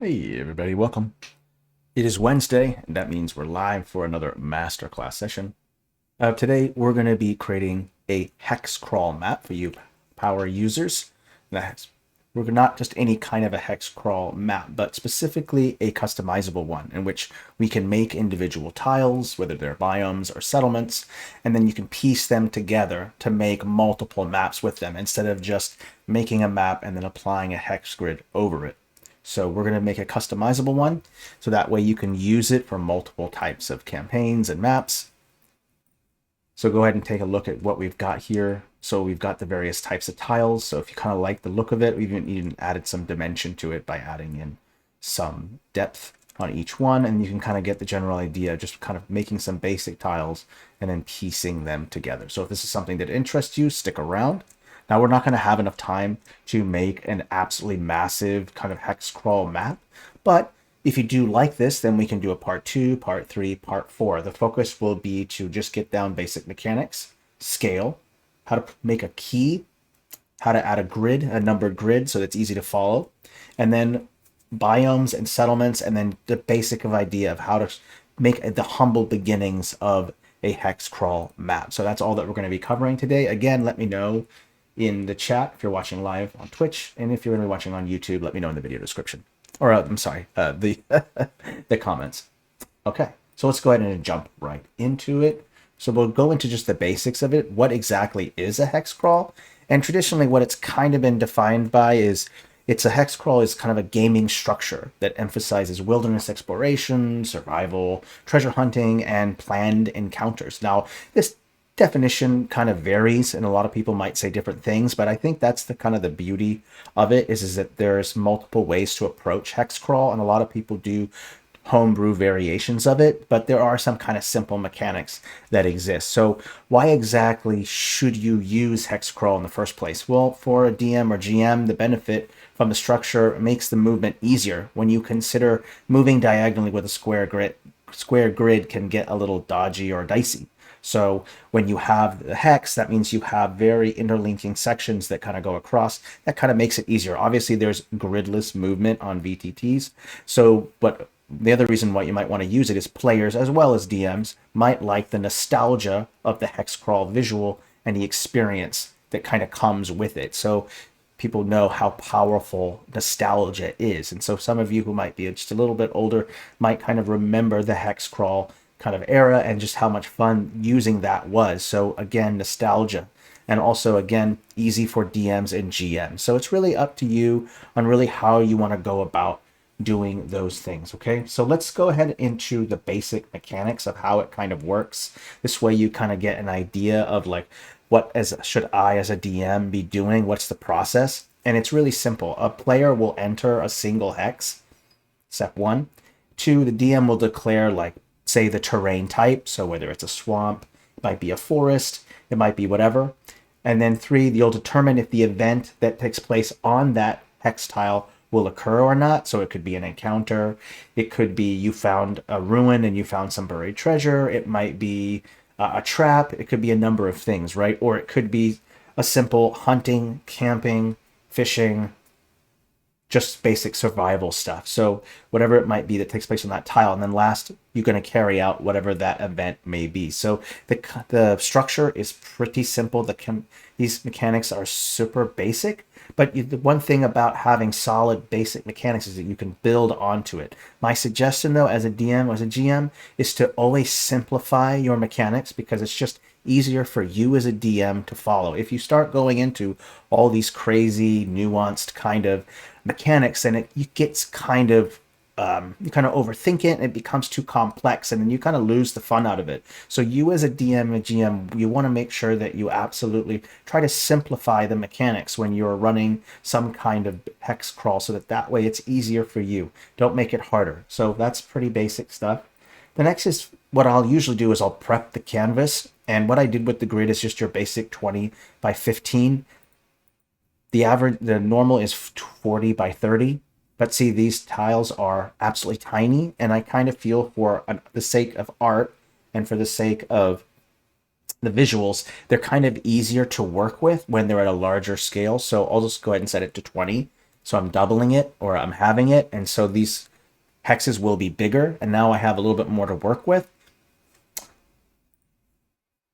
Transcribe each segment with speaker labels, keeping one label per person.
Speaker 1: Hey everybody, welcome. It is Wednesday, and that means we're live for another Masterclass session. Today we're going to be creating a Hexcrawl map for you power users. We're not just any kind of a Hexcrawl map, but specifically a customizable one in which we can make individual tiles, whether they're biomes or settlements, and then you can piece them together to make multiple maps with them instead of just making a map and then applying a hex grid over it. So we're going to make a customizable one, so that way you can use it for multiple types of campaigns and maps. So go ahead and take a look at what we've got here. So we've got the various types of tiles. So if you kind of like the look of it, we've even added some dimension to it by adding in some depth on each one. And you can kind of get the general idea, just kind of making some basic tiles and then piecing them together. So if this is something that interests you, stick around. Now, we're not going to have enough time to make an absolutely massive kind of Hexcrawl map, but if you do like this, then we can do a part 2, part 3, part 4. The focus will be to just get down basic mechanics, scale, how to make a key, how to add a grid, a numbered grid, so that's easy to follow, and then biomes and settlements, and then the basic idea of how to make the humble beginnings of a Hexcrawl map. So that's all that we're going to be covering today. Again, let me know in the chat if you're watching live on Twitch, and if you're going to be watching on YouTube, let me know in the video description. Or I'm sorry, the the comments. Okay, so let's go ahead and jump right into it. So we'll go into just the basics of it. What exactly is a hex crawl? And traditionally, what it's kind of been defined by is it's a hex crawl is kind of a gaming structure that emphasizes wilderness exploration, survival, treasure hunting, and planned encounters. Now, this definition kind of varies, and a lot of people might say different things, but I think that's the kind of the beauty of it is that there's multiple ways to approach Hexcrawl, and a lot of people do homebrew variations of it, but there are some kind of simple mechanics that exist. So why exactly should you use Hexcrawl in the first place? Well, for a DM or GM, the benefit from the structure makes the movement easier. When you consider moving diagonally with a square grid can get a little dodgy or dicey. So when you have the hex, that means you have very interlinking sections that kind of go across. That kind of makes it easier. Obviously, there's gridless movement on VTTs. So, but the other reason why you might want to use it is players as well as DMs might like the nostalgia of the Hexcrawl visual and the experience that kind of comes with it. So people know how powerful nostalgia is. And so some of you who might be just a little bit older might kind of remember the Hexcrawl kind of era and just how much fun using that was. So again, nostalgia, and also again, easy for DMs and GMs. So it's really up to you on really how you want to go about doing those things. Okay, so let's go ahead into the basic mechanics of how it kind of works. This way you kind of get an idea of like should I as a DM be doing, what's the process. And it's really simple. A player will enter a single hex, step 1. 2, the DM will declare, like, say the terrain type, so whether it's a swamp, it might be a forest, it might be whatever. And then 3, you'll determine if the event that takes place on that hex tile will occur or not. So it could be an encounter, it could be you found a ruin and you found some buried treasure, it might be a trap, it could be a number of things, right? Or it could be a simple hunting, camping, fishing, just basic survival stuff. So whatever it might be that takes place on that tile. And then last, you're going to carry out whatever that event may be. So the structure is pretty simple. These mechanics are super basic, but the one thing about having solid basic mechanics is that you can build onto it. My suggestion though, as a DM or as a GM, is to always simplify your mechanics, because it's just easier for you as a DM to follow. If you start going into all these crazy nuanced kind of mechanics, then it gets kind of you kind of overthink it and it becomes too complex, and then you kind of lose the fun out of it. So you as a DM and GM, you want to make sure that you absolutely try to simplify the mechanics when you're running some kind of hex crawl, so that way it's easier for you. Don't make it harder. So that's pretty basic stuff. The next is what I'll usually do is I'll prep the canvas, and what I did with the grid is just your basic 20 by 15. The normal is 40 by 30. But see, these tiles are absolutely tiny, and I kind of feel for the sake of art and for the sake of the visuals, they're kind of easier to work with when they're at a larger scale. So I'll just go ahead and set it to 20. So I'm doubling it or I'm having it. And so these hexes will be bigger. And now I have a little bit more to work with.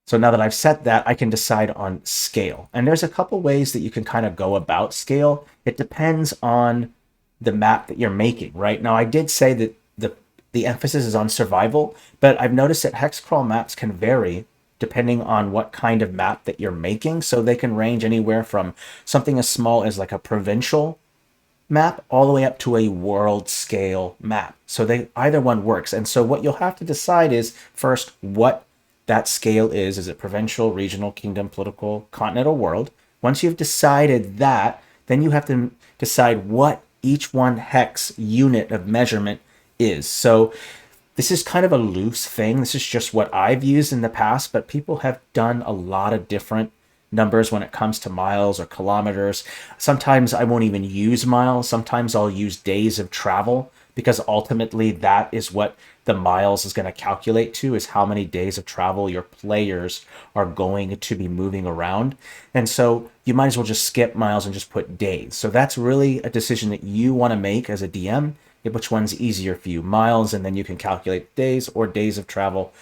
Speaker 1: So now that I've set that, I can decide on scale. And there's a couple ways that you can kind of go about scale. It depends on the map that you're making, right? Now, I did say that the emphasis is on survival, but I've noticed that Hexcrawl maps can vary depending on what kind of map that you're making. So they can range anywhere from something as small as like a provincial map all the way up to a world scale map. So they either one works. And so what you'll have to decide is first what that scale is. Is it provincial, regional, kingdom, political, continental, world? Once you've decided that, then you have to decide what each one hex unit of measurement is. So this is kind of a loose thing. This is just what I've used in the past, but people have done a lot of different numbers when it comes to miles or kilometers. Sometimes I won't even use miles. Sometimes I'll use days of travel, because ultimately that is what the miles is going to calculate to, is how many days of travel your players are going to be moving around. And so you might as well just skip miles and just put days. So that's really a decision that you want to make as a DM, which one's easier for you, miles, and then you can calculate days, or days of travel,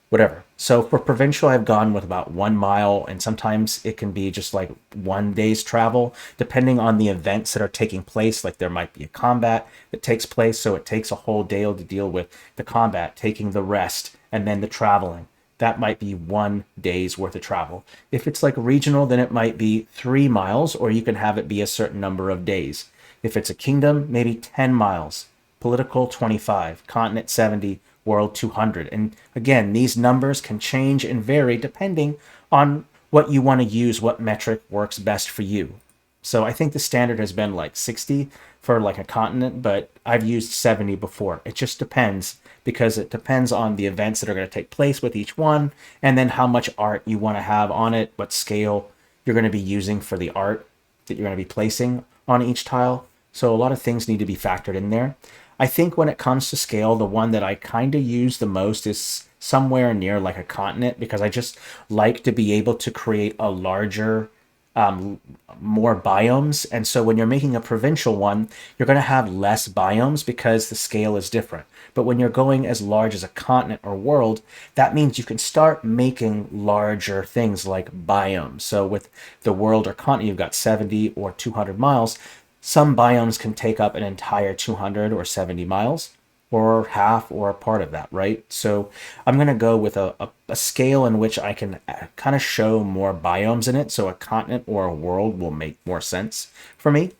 Speaker 1: whatever. So for provincial, I've gone with about 1 mile, and sometimes it can be just like 1 day's travel, depending on the events that are taking place. Like there might be a combat that takes place, so it takes a whole day to deal with the combat, taking the rest, and then the traveling. That might be 1 day's worth of travel. If it's like regional, then it might be 3 miles, or you can have it be a certain number of days. If it's a kingdom, maybe 10 miles. Political, 25. Continent, 70. World, 200. And again, these numbers can change and vary depending on what you want to use, what metric works best for you. So I think the standard has been like 60 for like a continent, but I've used 70 before. It just depends, because it depends on the events that are going to take place with each one, and then how much art you want to have on it, what scale you're going to be using for the art that you're going to be placing on each tile. So a lot of things need to be factored in there. I think when it comes to scale, the one that I kind of use the most is somewhere near like a continent, because I just like to be able to create a larger, more biomes. And so when you're making a provincial one, you're going to have less biomes because the scale is different. But when you're going as large as a continent or world, that means you can start making larger things like biomes. So with the world or continent, you've got 70 or 200 miles. Some biomes can take up an entire 200 or 70 miles, or half or a part of that, right? So I'm going to go with a scale in which I can kind of show more biomes in it. So a continent or a world will make more sense for me.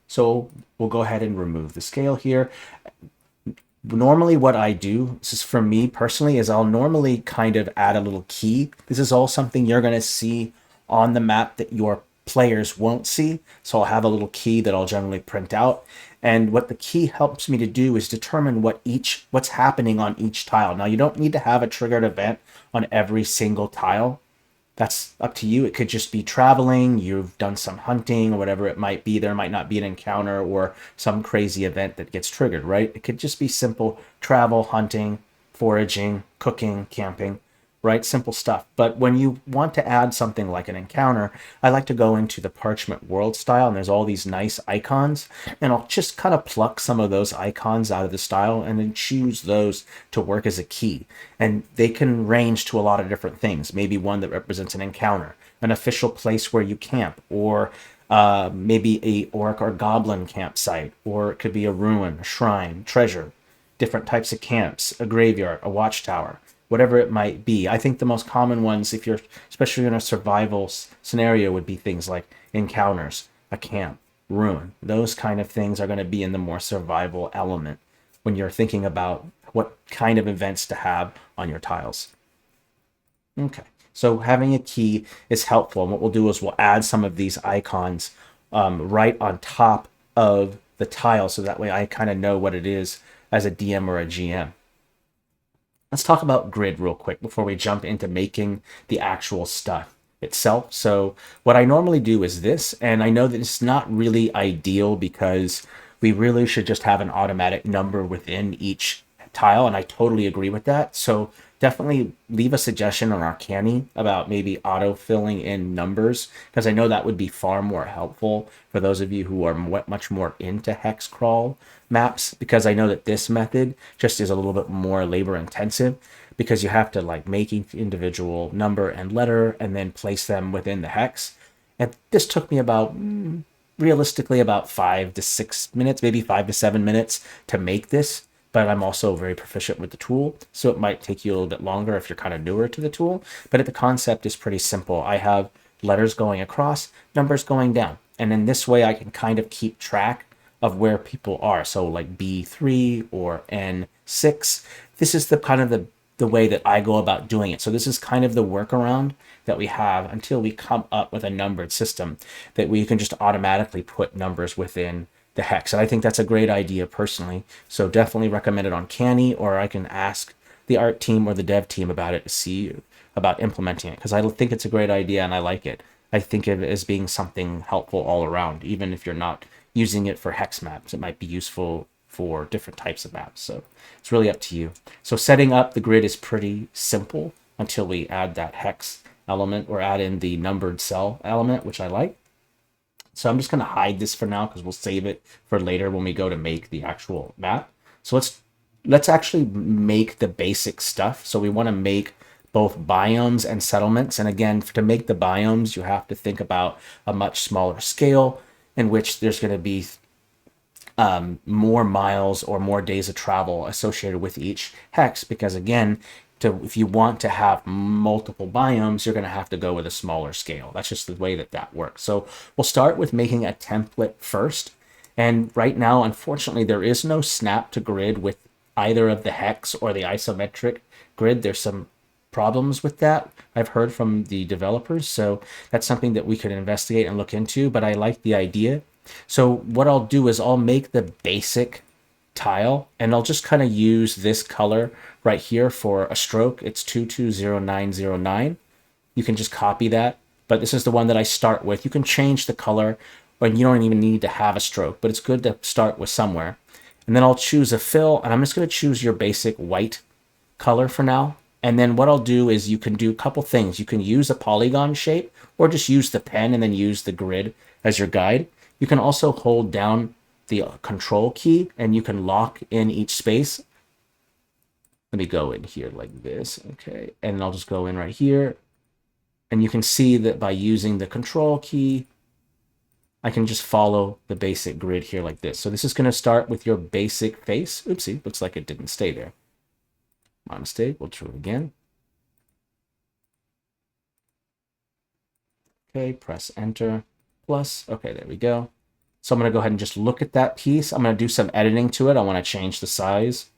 Speaker 1: So we'll go ahead and remove the scale here. Normally what I do, this is for me personally, is I'll normally kind of add a little key. This is all something you're going to see on the map that your players won't see. So I'll have a little key that I'll generally print out. And what the key helps me to do is determine what's happening on each tile. Now, you don't need to have a triggered event on every single tile. That's up to you. It could just be traveling, you've done some hunting or whatever it might be. There might not be an encounter or some crazy event that gets triggered, right? It could just be simple travel, hunting, foraging, cooking, camping, right? Simple stuff. But when you want to add something like an encounter, I like to go into the parchment world style, and there's all these nice icons, and I'll just kind of pluck some of those icons out of the style and then choose those to work as a key. And they can range to a lot of different things. Maybe one that represents an encounter, an official place where you camp, or maybe a orc or goblin campsite, or it could be a ruin, a shrine, treasure, different types of camps, a graveyard, a watchtower, whatever it might be. I think the most common ones, if you're especially in a survival scenario, would be things like encounters, a camp, ruin. Those kind of things are going to be in the more survival element when you're thinking about what kind of events to have on your tiles. Okay, so having a key is helpful. And what we'll do is we'll add some of these icons right on top of the tile, so that way I kind of know what it is as a DM or a GM. Let's talk about grid real quick before we jump into making the actual stuff itself. So what I normally do is this, and I know that it's not really ideal because we really should just have an automatic number within each tile, and I totally agree with that. So definitely leave a suggestion on our canny about maybe auto filling in numbers, because I know that would be far more helpful for those of you who are much more into Hexcrawl maps, because I know that this method just is a little bit more labor intensive, because you have to like make each individual number and letter and then place them within the hex. And this took me about realistically about 5 to 6 minutes, maybe 5 to 7 minutes to make this. But I'm also very proficient with the tool, so it might take you a little bit longer if you're kind of newer to the tool. But the concept is pretty simple. I have letters going across, numbers going down. And in this way, I can kind of keep track of where people are. So like B3 or N6. This is the kind of the way that I go about doing it. So this is kind of the workaround that we have until we come up with a numbered system that we can just automatically put numbers within the hex. And I think that's a great idea personally. So definitely recommend it on Canny, or I can ask the art team or the dev team about it to see about implementing it, because I think it's a great idea and I like it. I think of it as being something helpful all around. Even if you're not using it for hex maps, it might be useful for different types of maps. So it's really up to you. So setting up the grid is pretty simple until we add that hex element or add in the numbered cell element, which I like. So I'm just going to hide this for now because we'll save it for later when we go to make the actual map. So let's actually make the basic stuff. So we want to make both biomes and settlements. And again, to make the biomes, you have to think about a much smaller scale in which there's going to be more miles or more days of travel associated with each hex, because again, if you want to have multiple biomes, you're going to have to go with a smaller scale. That's just the way that works. So we'll start with making a template first. And right now, unfortunately, there is no snap to grid with either of the hex or the isometric grid. There's some problems with that I've heard from the developers. So that's something that we could investigate and look into, but I like the idea. So what I'll do is I'll make the basic tile, and I'll just kind of use this color right here for a stroke. It's 220909. You can just copy that, but this is the one that I start with. You can change the color, and you don't even need to have a stroke, but it's good to start with somewhere. And then I'll choose a fill, and I'm just going to choose your basic white color for now. And then what I'll do is you can do a couple things. You can use a polygon shape, or just use the pen and then use the grid as your guide. You can also hold down the control key and you can lock in each space. Let me go in here like this. Okay. And I'll just go in right here. And you can see that by using the control key, I can just follow the basic grid here like this. So this is going to start with your basic face. Oopsie, looks like it didn't stay there. My mistake. We'll try it again. Okay, press enter. Plus, okay, there we go. So I'm going to go ahead and just look at that piece. I'm going to do some editing to it. I want to change the size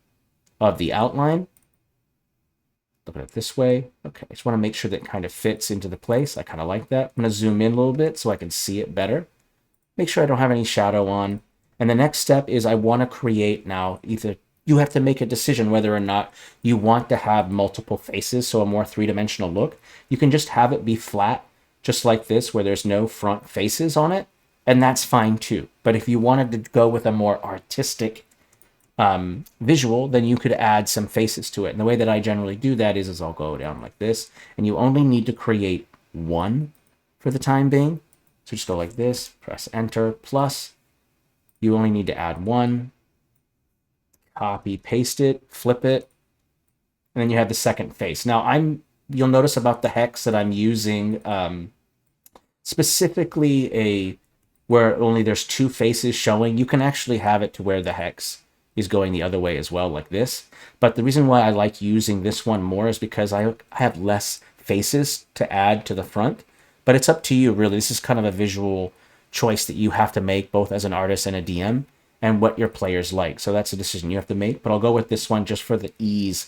Speaker 1: of the outline. Look at it this way. Okay, I just want to make sure that it kind of fits into the place. I kind of like that. I'm going to zoom in a little bit so I can see it better. Make sure I don't have any shadow on. And the next step is I want to create now, either you have to make a decision whether or not you want to have multiple faces, so a more three-dimensional look. You can just have it be flat, just like this, where there's no front faces on it. And that's fine too. But if you wanted to go with a more artistic visual, then you could add some faces to it. And the way that I generally do that is I'll go down like this, and you only need to create one for the time being. So just go like this, press enter, plus you only need to add one, copy, paste it, flip it, and then you have the second face. Now you'll notice about the hex that I'm using specifically where only there's two faces showing. You can actually have it to where the hex is going the other way as well, like this. But the reason why I like using this one more is because I have less faces to add to the front. But it's up to you, really. This is kind of a visual choice that you have to make, both as an artist and a DM, and what your players like. So that's a decision you have to make. But I'll go with this one just for the ease.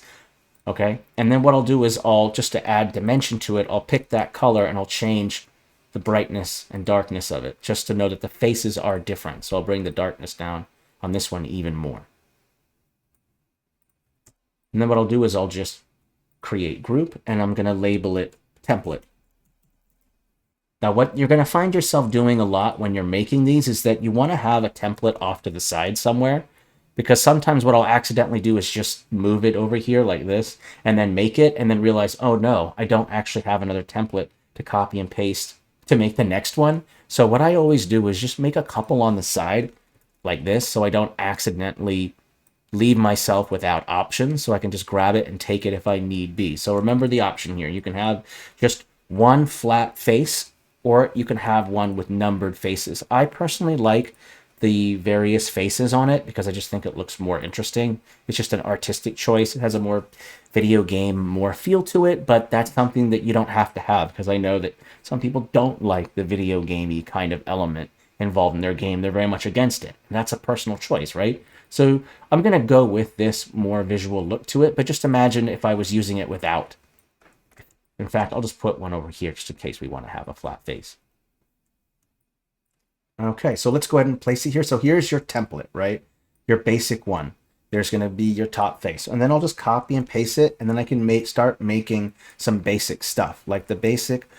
Speaker 1: Okay? And then what I'll do is just to add dimension to it, I'll pick that color and I'll change the brightness and darkness of it, just to know that the faces are different. So I'll bring the darkness down on this one even more. And then what I'll do is I'll just create group, and I'm going to label it template. Now what you're going to find yourself doing a lot when you're making these is that you want to have a template off to the side somewhere, because sometimes what I'll accidentally do is just move it over here like this and then make it and then realize, oh no, I don't actually have another template to copy and paste to make the next one. So what I always do is just make a couple on the side like this so I don't accidentally leave myself without options, so I can just grab it and take it if I need be. So remember the option here. You can have just one flat face, or you can have one with numbered faces. I personally like the various faces on it because I just think it looks more interesting. It's just an artistic choice. It has a more video game, more feel to it, but that's something that you don't have to have, because I know that some people don't like the video gamey kind of element involved in their game. They're very much against it. And that's a personal choice, right? So I'm going to go with this more visual look to it, but just imagine if I was using it without. In fact, I'll just put one over here just in case we want to have a flat face. Okay, so let's go ahead and place it here. So here's your template, right? Your basic one. There's going to be your top face. And then I'll just copy and paste it, and then I can start making some basic stuff. Like the basic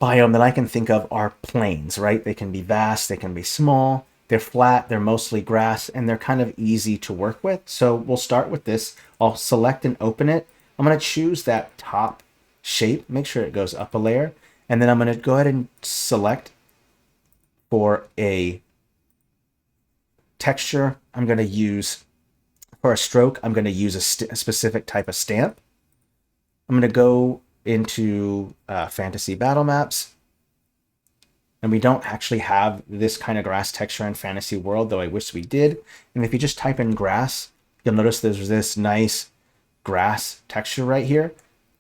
Speaker 1: biome that I can think of are plains, right? They can be vast, they can be small. They're flat, they're mostly grass, and they're kind of easy to work with. So we'll start with this. I'll select and open it. I'm going to choose that top shape, make sure it goes up a layer, and then I'm going to go ahead and select for a texture. I'm going to use, for a stroke, I'm going to use a specific type of stamp. I'm going to go into fantasy battle maps. And we don't actually have this kind of grass texture in Fantasy World, though I wish we did. And if you just type in grass, you'll notice there's this nice grass texture right here.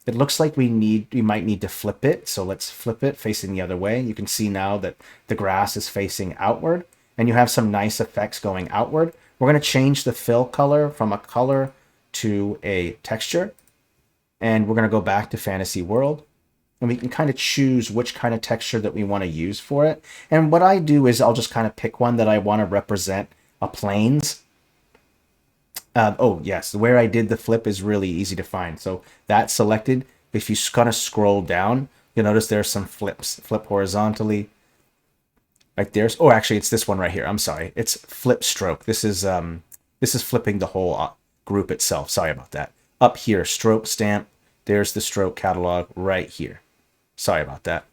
Speaker 1: It looks like we might need to flip it. So let's flip it facing the other way. You can see now that the grass is facing outward, and you have some nice effects going outward. We're going to change the fill color from a color to a texture. And we're going to go back to Fantasy World. And we can kind of choose which kind of texture that we want to use for it. And what I do is I'll just kind of pick one that I want to represent a plains. Oh, yes, where I did the flip is really easy to find. So that's selected. If you kind of scroll down, you'll notice there's some flips. Flip horizontally. Right there's, oh, actually, it's this one right here. I'm sorry. It's flip stroke. This is flipping the whole group itself. Sorry about that. Up here, stroke stamp. There's the stroke catalog right here. Sorry about that.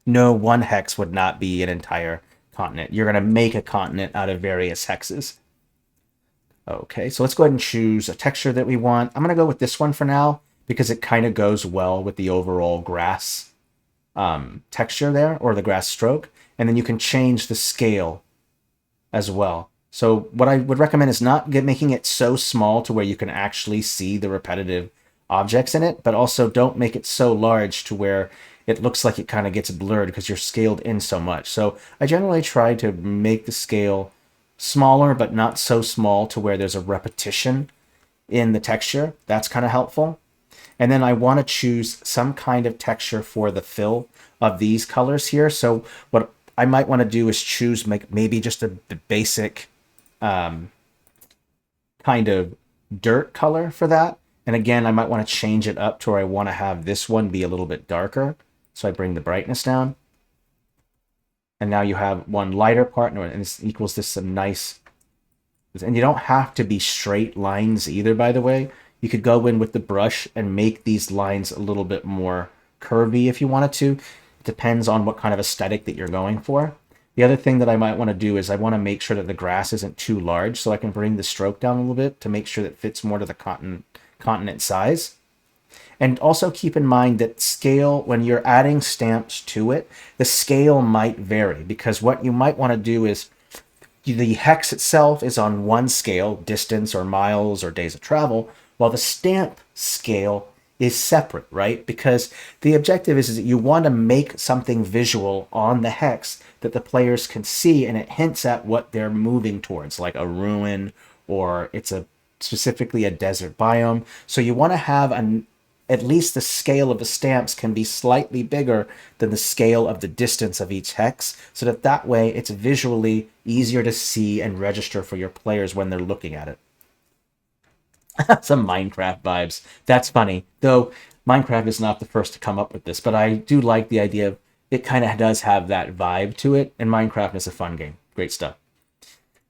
Speaker 1: No, one hex would not be an entire continent. You're going to make a continent out of various hexes. Okay, so let's go ahead and choose a texture that we want. I'm going to go with this one for now because it kind of goes well with the overall grass texture there, or the grass stroke. And then you can change the scale as well. So what I would recommend is not making it so small to where you can actually see the repetitive objects in it, but also don't make it so large to where it looks like it kind of gets blurred because you're scaled in so much. So I generally try to make the scale smaller, but not so small to where there's a repetition in the texture. That's kind of helpful. And then I want to choose some kind of texture for the fill of these colors here. So what I might want to do is choose maybe just a basic kind of dirt color for that. And again, I might want to change it up to where I want to have this one be a little bit darker. So I bring the brightness down. And now you have one lighter part, and this equals this some nice. And you don't have to be straight lines either, by the way. You could go in with the brush and make these lines a little bit more curvy if you wanted to. It depends on what kind of aesthetic that you're going for. The other thing that I might want to do is I want to make sure that the grass isn't too large, so I can bring the stroke down a little bit to make sure that it fits more to the continent size. And also keep in mind that scale, when you're adding stamps to it, the scale might vary, because what you might want to do is the hex itself is on one scale, distance or miles or days of travel, while the stamp scale is separate, right? Because the objective is that you want to make something visual on the hex that the players can see, and it hints at what they're moving towards, like a ruin, or it's specifically a desert biome. So you want to have at least the scale of the stamps can be slightly bigger than the scale of the distance of each hex, so that way it's visually easier to see and register for your players when they're looking at it. Some Minecraft vibes. That's funny. Though Minecraft is not the first to come up with this, but I do like the idea of it kind of does have that vibe to it, and Minecraft is a fun game. Great stuff.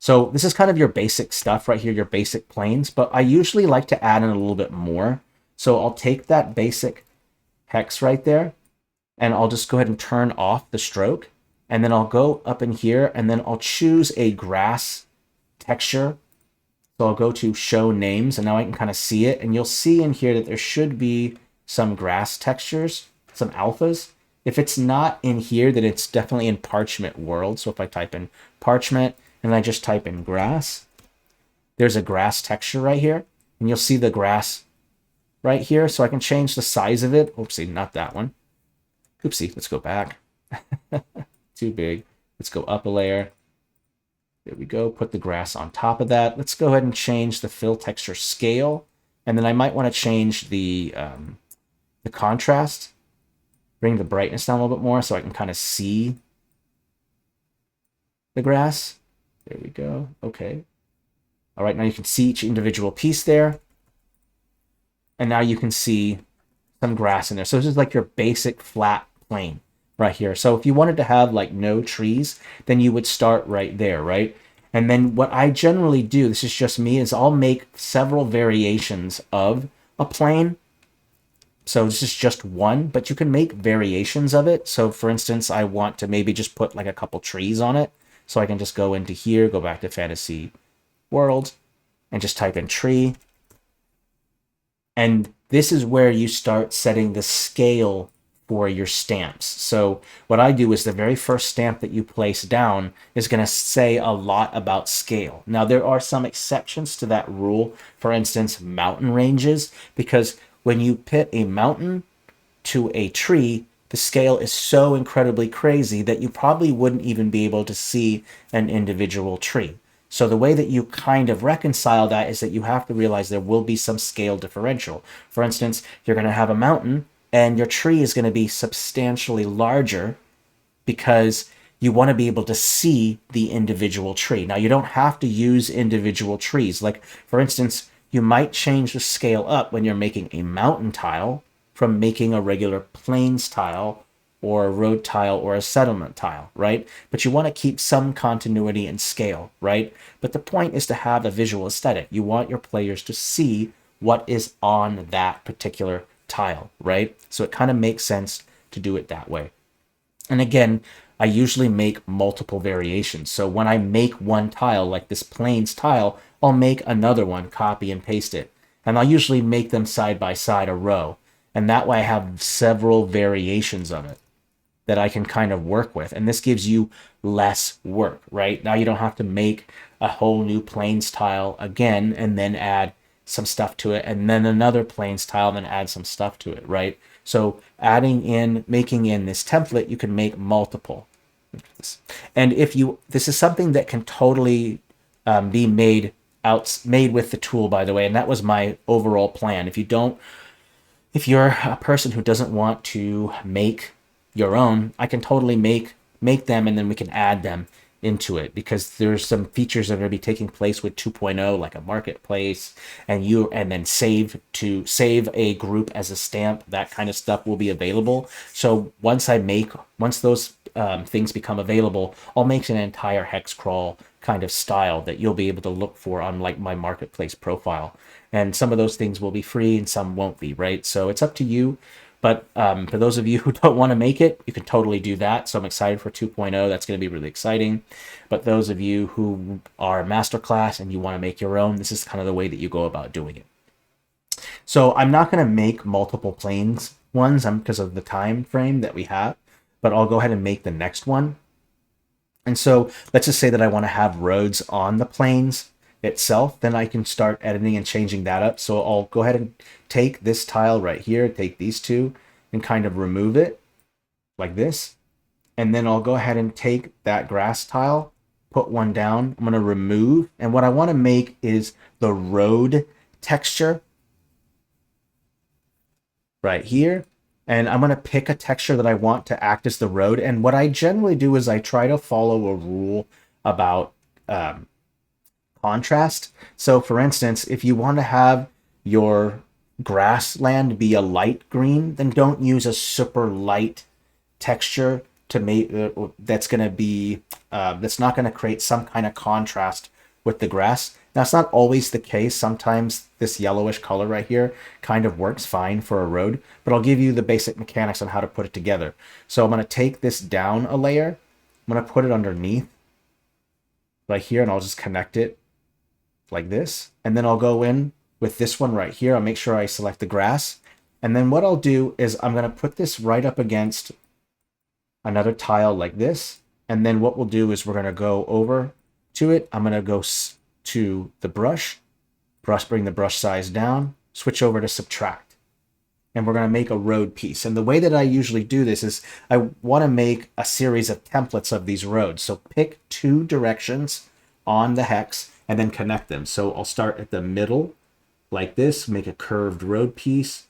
Speaker 1: So this is kind of your basic stuff right here, your basic planes, but I usually like to add in a little bit more. So I'll take that basic hex right there, and I'll just go ahead and turn off the stroke. And then I'll go up in here, and then I'll choose a grass texture. So I'll go to show names, and now I can kind of see it. And you'll see in here that there should be some grass textures, some alphas. If it's not in here, then it's definitely in Parchment World. So if I type in Parchment and I just type in grass, there's a grass texture right here. And you'll see the grass right here. So I can change the size of it. Oopsie, not that one. Oopsie, let's go back. Too big. Let's go up a layer. There we go. Put the grass on top of that. Let's go ahead and change the fill texture scale. And then I might want to change the contrast. Bring the brightness down a little bit more so I can kind of see the grass. There we go. Okay. All right, now you can see each individual piece there. And now you can see some grass in there. So this is like your basic flat plane right here. So if you wanted to have like no trees, then you would start right there, right? And then what I generally do, this is just me, is I'll make several variations of a plane. So this is just one, but you can make variations of it. So for instance, I want to maybe just put like a couple trees on it. So I can just go into here, go back to Fantasy World, and just type in tree. And this is where you start setting the scale for your stamps. So what I do is the very first stamp that you place down is going to say a lot about scale. Now, there are some exceptions to that rule. For instance, mountain ranges, because when you pit a mountain to a tree, the scale is so incredibly crazy that you probably wouldn't even be able to see an individual tree. So the way that you kind of reconcile that is that you have to realize there will be some scale differential. For instance, you're going to have a mountain and your tree is going to be substantially larger because you want to be able to see the individual tree. Now, you don't have to use individual trees. Like, for instance, you might change the scale up when you're making a mountain tile from making a regular plains tile or a road tile or a settlement tile, right? But you want to keep some continuity and scale, right? But the point is to have a visual aesthetic. You want your players to see what is on that particular tile, right? So it kind of makes sense to do it that way. And again, I usually make multiple variations. So when I make one tile, like this plains tile, I'll make another one, copy and paste it. And I'll usually make them side by side, a row. And that way I have several variations of it that I can kind of work with. And this gives you less work, right? Now you don't have to make a whole new plains tile again and then add some stuff to it, and then another plains tile, and then add some stuff to it, right? So making in this template, you can make multiple. And this is something that can totally be made with the tool, by the way, and that was my overall plan. If you're a person who doesn't want to make your own, I can totally make them, and then we can add them into it, because there's some features that are going to be taking place with 2.0, like a marketplace, and then save a group as a stamp. That kind of stuff will be available. So once those things become available, I'll make an entire Hexcrawl kind of style that you'll be able to look for on like my marketplace profile. And some of those things will be free and some won't be, right? So it's up to you. But for those of you who don't want to make it, you can totally do that. So I'm excited for 2.0. That's going to be really exciting. But those of you who are Masterclass and you want to make your own, this is kind of the way that you go about doing it. So I'm not going to make multiple planes ones because of the time frame that we have, but I'll go ahead and make the next one. And so let's just say that I want to have roads on the planes itself, then I can start editing and changing that up. So I'll go ahead and take this tile right here, take these two, and kind of remove it like this. And then I'll go ahead and take that grass tile, put one down. I'm going to remove. And what I want to make is the road texture right here. And I'm going to pick a texture that I want to act as the road. And what I generally do is I try to follow a rule about contrast. So for instance, if you want to have your grassland be a light green, then don't use a super light texture to make that's going to be that's not going to create some kind of contrast with the grass. Now, it's not always the case. Sometimes this yellowish color right here kind of works fine for a road, but I'll give you the basic mechanics on how to put it together. So I'm going to take this down a layer. I'm going to put it underneath right here, and I'll just connect it like this. And then I'll go in with this one right here. I'll make sure I select the grass. And then what I'll do is I'm going to put this right up against another tile like this. And then what we'll do is we're going to go over to it. I'm going to go to the brush, bring the brush size down, switch over to subtract. And we're going to make a road piece. And the way that I usually do this is I want to make a series of templates of these roads. So pick 2 directions on the hex and then connect them. So I'll start at the middle like this, make a curved road piece,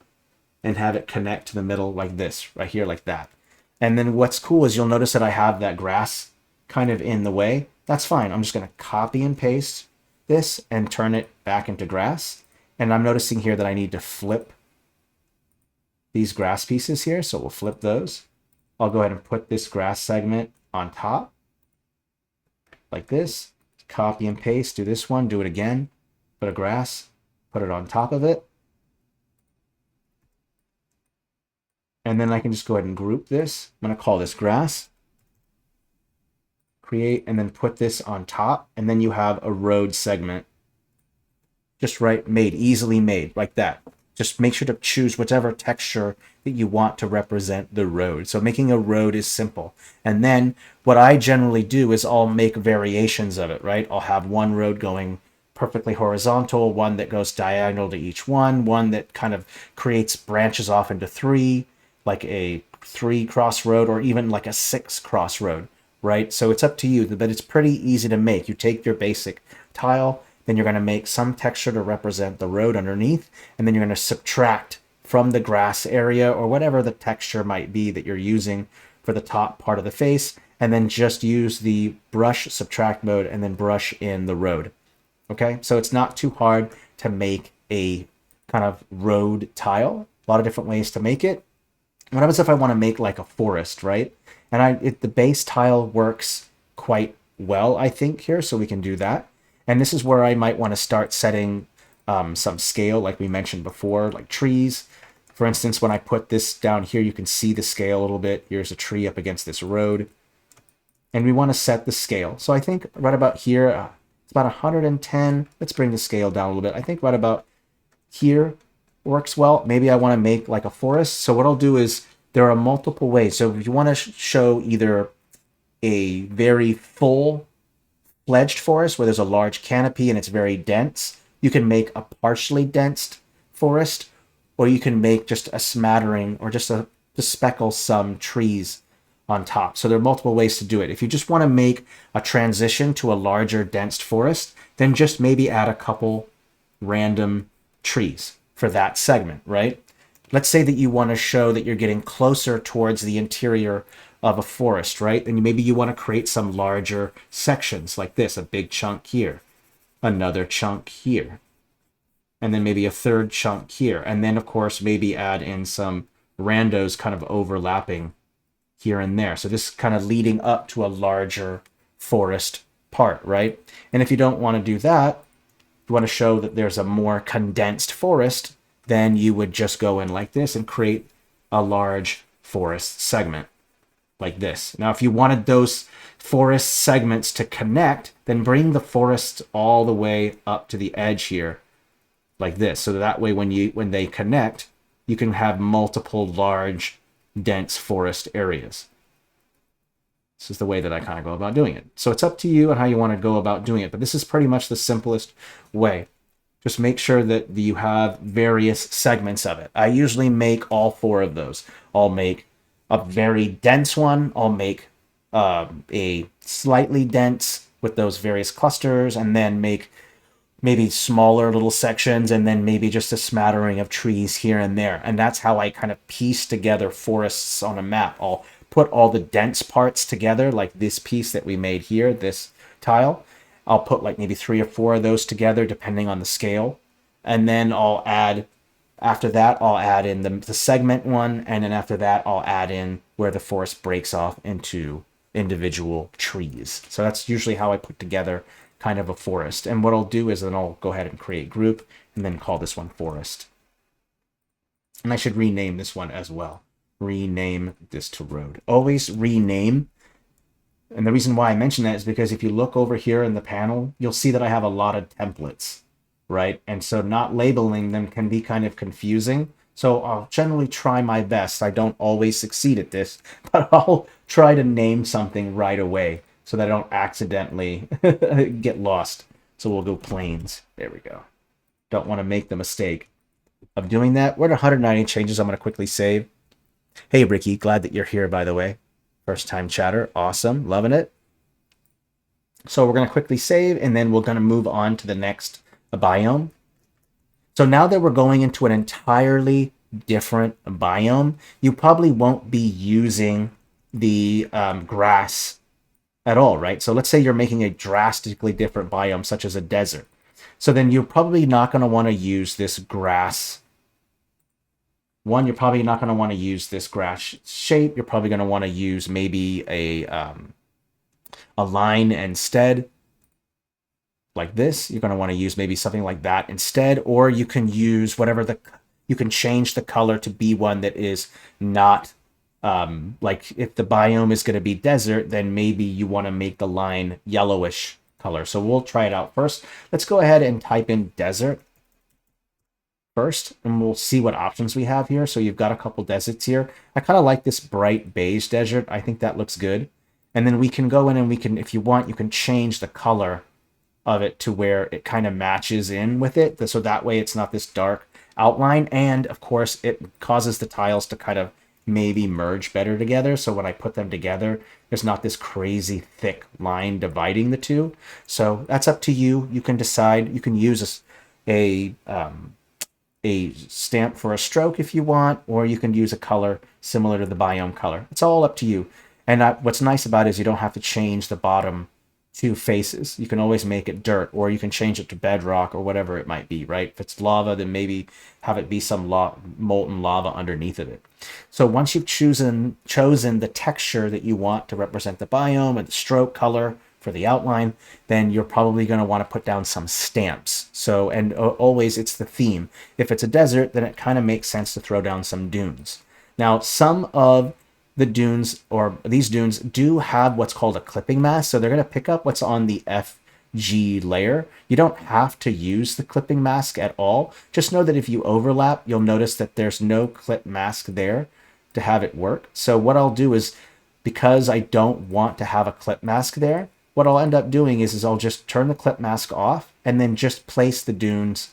Speaker 1: and have it connect to the middle like this, right here like that. And then what's cool is you'll notice that I have that grass kind of in the way. That's fine. I'm just going to copy and paste this and turn it back into grass. And I'm noticing here that I need to flip these grass pieces here. So we'll flip those. I'll go ahead and put this grass segment on top like this. Copy and paste, do this one, do it again. Put a grass, put it on top of it. And then I can just go ahead and group this. I'm going to call this grass. Create, and then put this on top. And then you have a road segment. Just right, easily made, like that. Just make sure to choose whatever texture that you want to represent the road. So making a road is simple. And then what I generally do is I'll make variations of it, right? I'll have one road going perfectly horizontal, one that goes diagonal to each one that kind of creates branches off into 3, like a 3 crossroad, or even like a 6 crossroad, right? So it's up to you, but it's pretty easy to make. You take your basic tile, then you're going to make some texture to represent the road underneath, and then you're going to subtract from the grass area or whatever the texture might be that you're using for the top part of the face, and then just use the brush subtract mode and then brush in the road. Okay, so it's not too hard to make a kind of road tile. A lot of different ways to make it. What happens if I want to make like a forest, right? And the base tile works quite well, I think, here, so we can do that. And this is where I might want to start setting some scale, like we mentioned before, like trees. For instance, when I put this down here, you can see the scale a little bit. Here's a tree up against this road. And we want to set the scale. So I think right about here, it's about 110. Let's bring the scale down a little bit. I think right about here works well. Maybe I want to make like a forest. So what I'll do is there are multiple ways. So if you want to show either a very full-fledged forest where there's a large canopy and it's very dense, you can make a partially dense forest, or you can make just a smattering or just to speckle some trees on top. So there are multiple ways to do it. If you just want to make a transition to a larger dense forest, then just maybe add a couple random trees for that segment, right? Let's say that you want to show that you're getting closer towards the interior of a forest, right? And maybe you want to create some larger sections like this, a big chunk here, another chunk here, and then maybe a third chunk here. And then, of course, maybe add in some randos kind of overlapping here and there. So this kind of leading up to a larger forest part, right? And if you don't want to do that, you want to show that there's a more condensed forest, then you would just go in like this and create a large forest segment like this. Now, if you wanted those forest segments to connect, then bring the forest all the way up to the edge here like this. So that way when they connect, you can have multiple large, dense forest areas. This is the way that I kind of go about doing it. So it's up to you on how you want to go about doing it, but this is pretty much the simplest way. Just make sure that you have various segments of it. I usually make all 4 of those. I'll make a very dense one. I'll make a slightly dense with those various clusters, and then make maybe smaller little sections, and then maybe just a smattering of trees here and there. And that's how I kind of piece together forests on a map. I'll put all the dense parts together, like this piece that we made here, this tile. I'll put like maybe 3 or 4 of those together, depending on the scale. And then I'll add, after that, I'll add in the segment one. And then after that, I'll add in where the forest breaks off into individual trees. So that's usually how I put together kind of a forest. And what I'll do is then I'll go ahead and create group and then call this one forest. And I should rename this one as well. Rename this to road. Always rename. And the reason why I mention that is because if you look over here in the panel, you'll see that I have a lot of templates, right? And so not labeling them can be kind of confusing. So I'll generally try my best. I don't always succeed at this, but I'll try to name something right away so that I don't accidentally get lost. So we'll go plains. There we go. Don't want to make the mistake of doing that. We're at 190 changes. I'm going to quickly save. Hey, Ricky, glad that you're here, by the way. First time chatter. Awesome. Loving it. So we're going to quickly save, and then we're going to move on to the next biome. So now that we're going into an entirely different biome, you probably won't be using the grass at all, right? So let's say you're making a drastically different biome, such as a desert. So then you're probably not going to want to use this grass. One, you're probably not going to want to use this grass shape. You're probably going to want to use maybe a line instead, like this. You're going to want to use maybe something like that instead, or you can use whatever you can change the color to be one that is not like if the biome is going to be desert, then maybe you want to make the line yellowish color. So we'll try it out first. Let's go ahead and type in desert first, and we'll see what options we have here. So you've got a couple deserts here. I kind of like this bright beige desert. I think that looks good. And then we can go in and we can, if you want, you can change the color of it to where it kind of matches in with it. So that way it's not this dark outline. And of course, it causes the tiles to kind of maybe merge better together. So when I put them together, there's not this crazy thick line dividing the two. So that's up to you. You can decide. You can use a stamp for a stroke if you want, or you can use a color similar to the biome color. It's all up to you. And what's nice about it is you don't have to change the bottom two faces. You can always make it dirt, or you can change it to bedrock or whatever it might be, right? If it's lava, then maybe have it be some molten lava underneath of it. So once you've chosen the texture that you want to represent the biome and the stroke color for the outline, then you're probably going to want to put down some stamps. So, and always it's the theme. If it's a desert, then it kind of makes sense to throw down some dunes. Now, some of the dunes, or these dunes, do have what's called a clipping mask. So they're going to pick up what's on the FG layer. You don't have to use the clipping mask at all. Just know that if you overlap, you'll notice that there's no clip mask there to have it work. So what I'll do is, because I don't want to have a clip mask there, what I'll end up doing is I'll just turn the clip mask off and then just place the dunes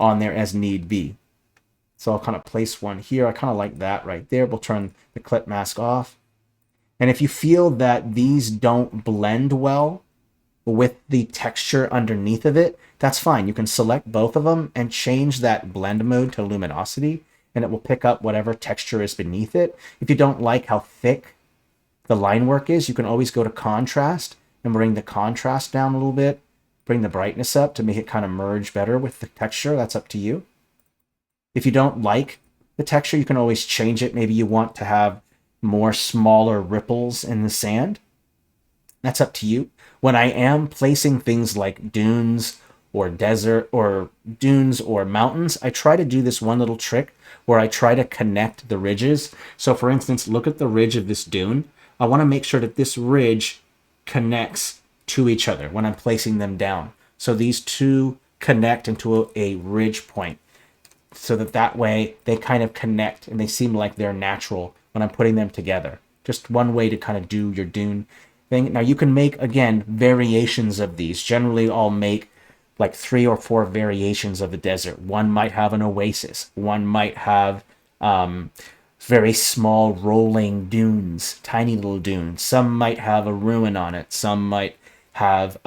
Speaker 1: on there as need be. So I'll kind of place one here. I kind of like that right there. We'll turn the clip mask off. And if you feel that these don't blend well with the texture underneath of it, that's fine. You can select both of them and change that blend mode to luminosity, and it will pick up whatever texture is beneath it. If you don't like how thick the line work is, you can always go to contrast and bring the contrast down a little bit, bring the brightness up to make it kind of merge better with the texture. That's up to you. If you don't like the texture, you can always change it. Maybe you want to have more smaller ripples in the sand. That's up to you. When I am placing things like dunes or desert or dunes or mountains, I try to do this one little trick where I try to connect the ridges. So for instance, look at the ridge of this dune. I want to make sure that this ridge connects to each other when I'm placing them down. So these two connect into a ridge point, so that way they kind of connect and they seem like they're natural when I'm putting them together. Just one way to kind of do your dune thing. Now you can make, again, variations of these. Generally, I'll make like 3 or 4 variations of the desert. One might have an oasis. One might have very small rolling dunes, tiny little dunes. Some might have a ruin on it. Some might have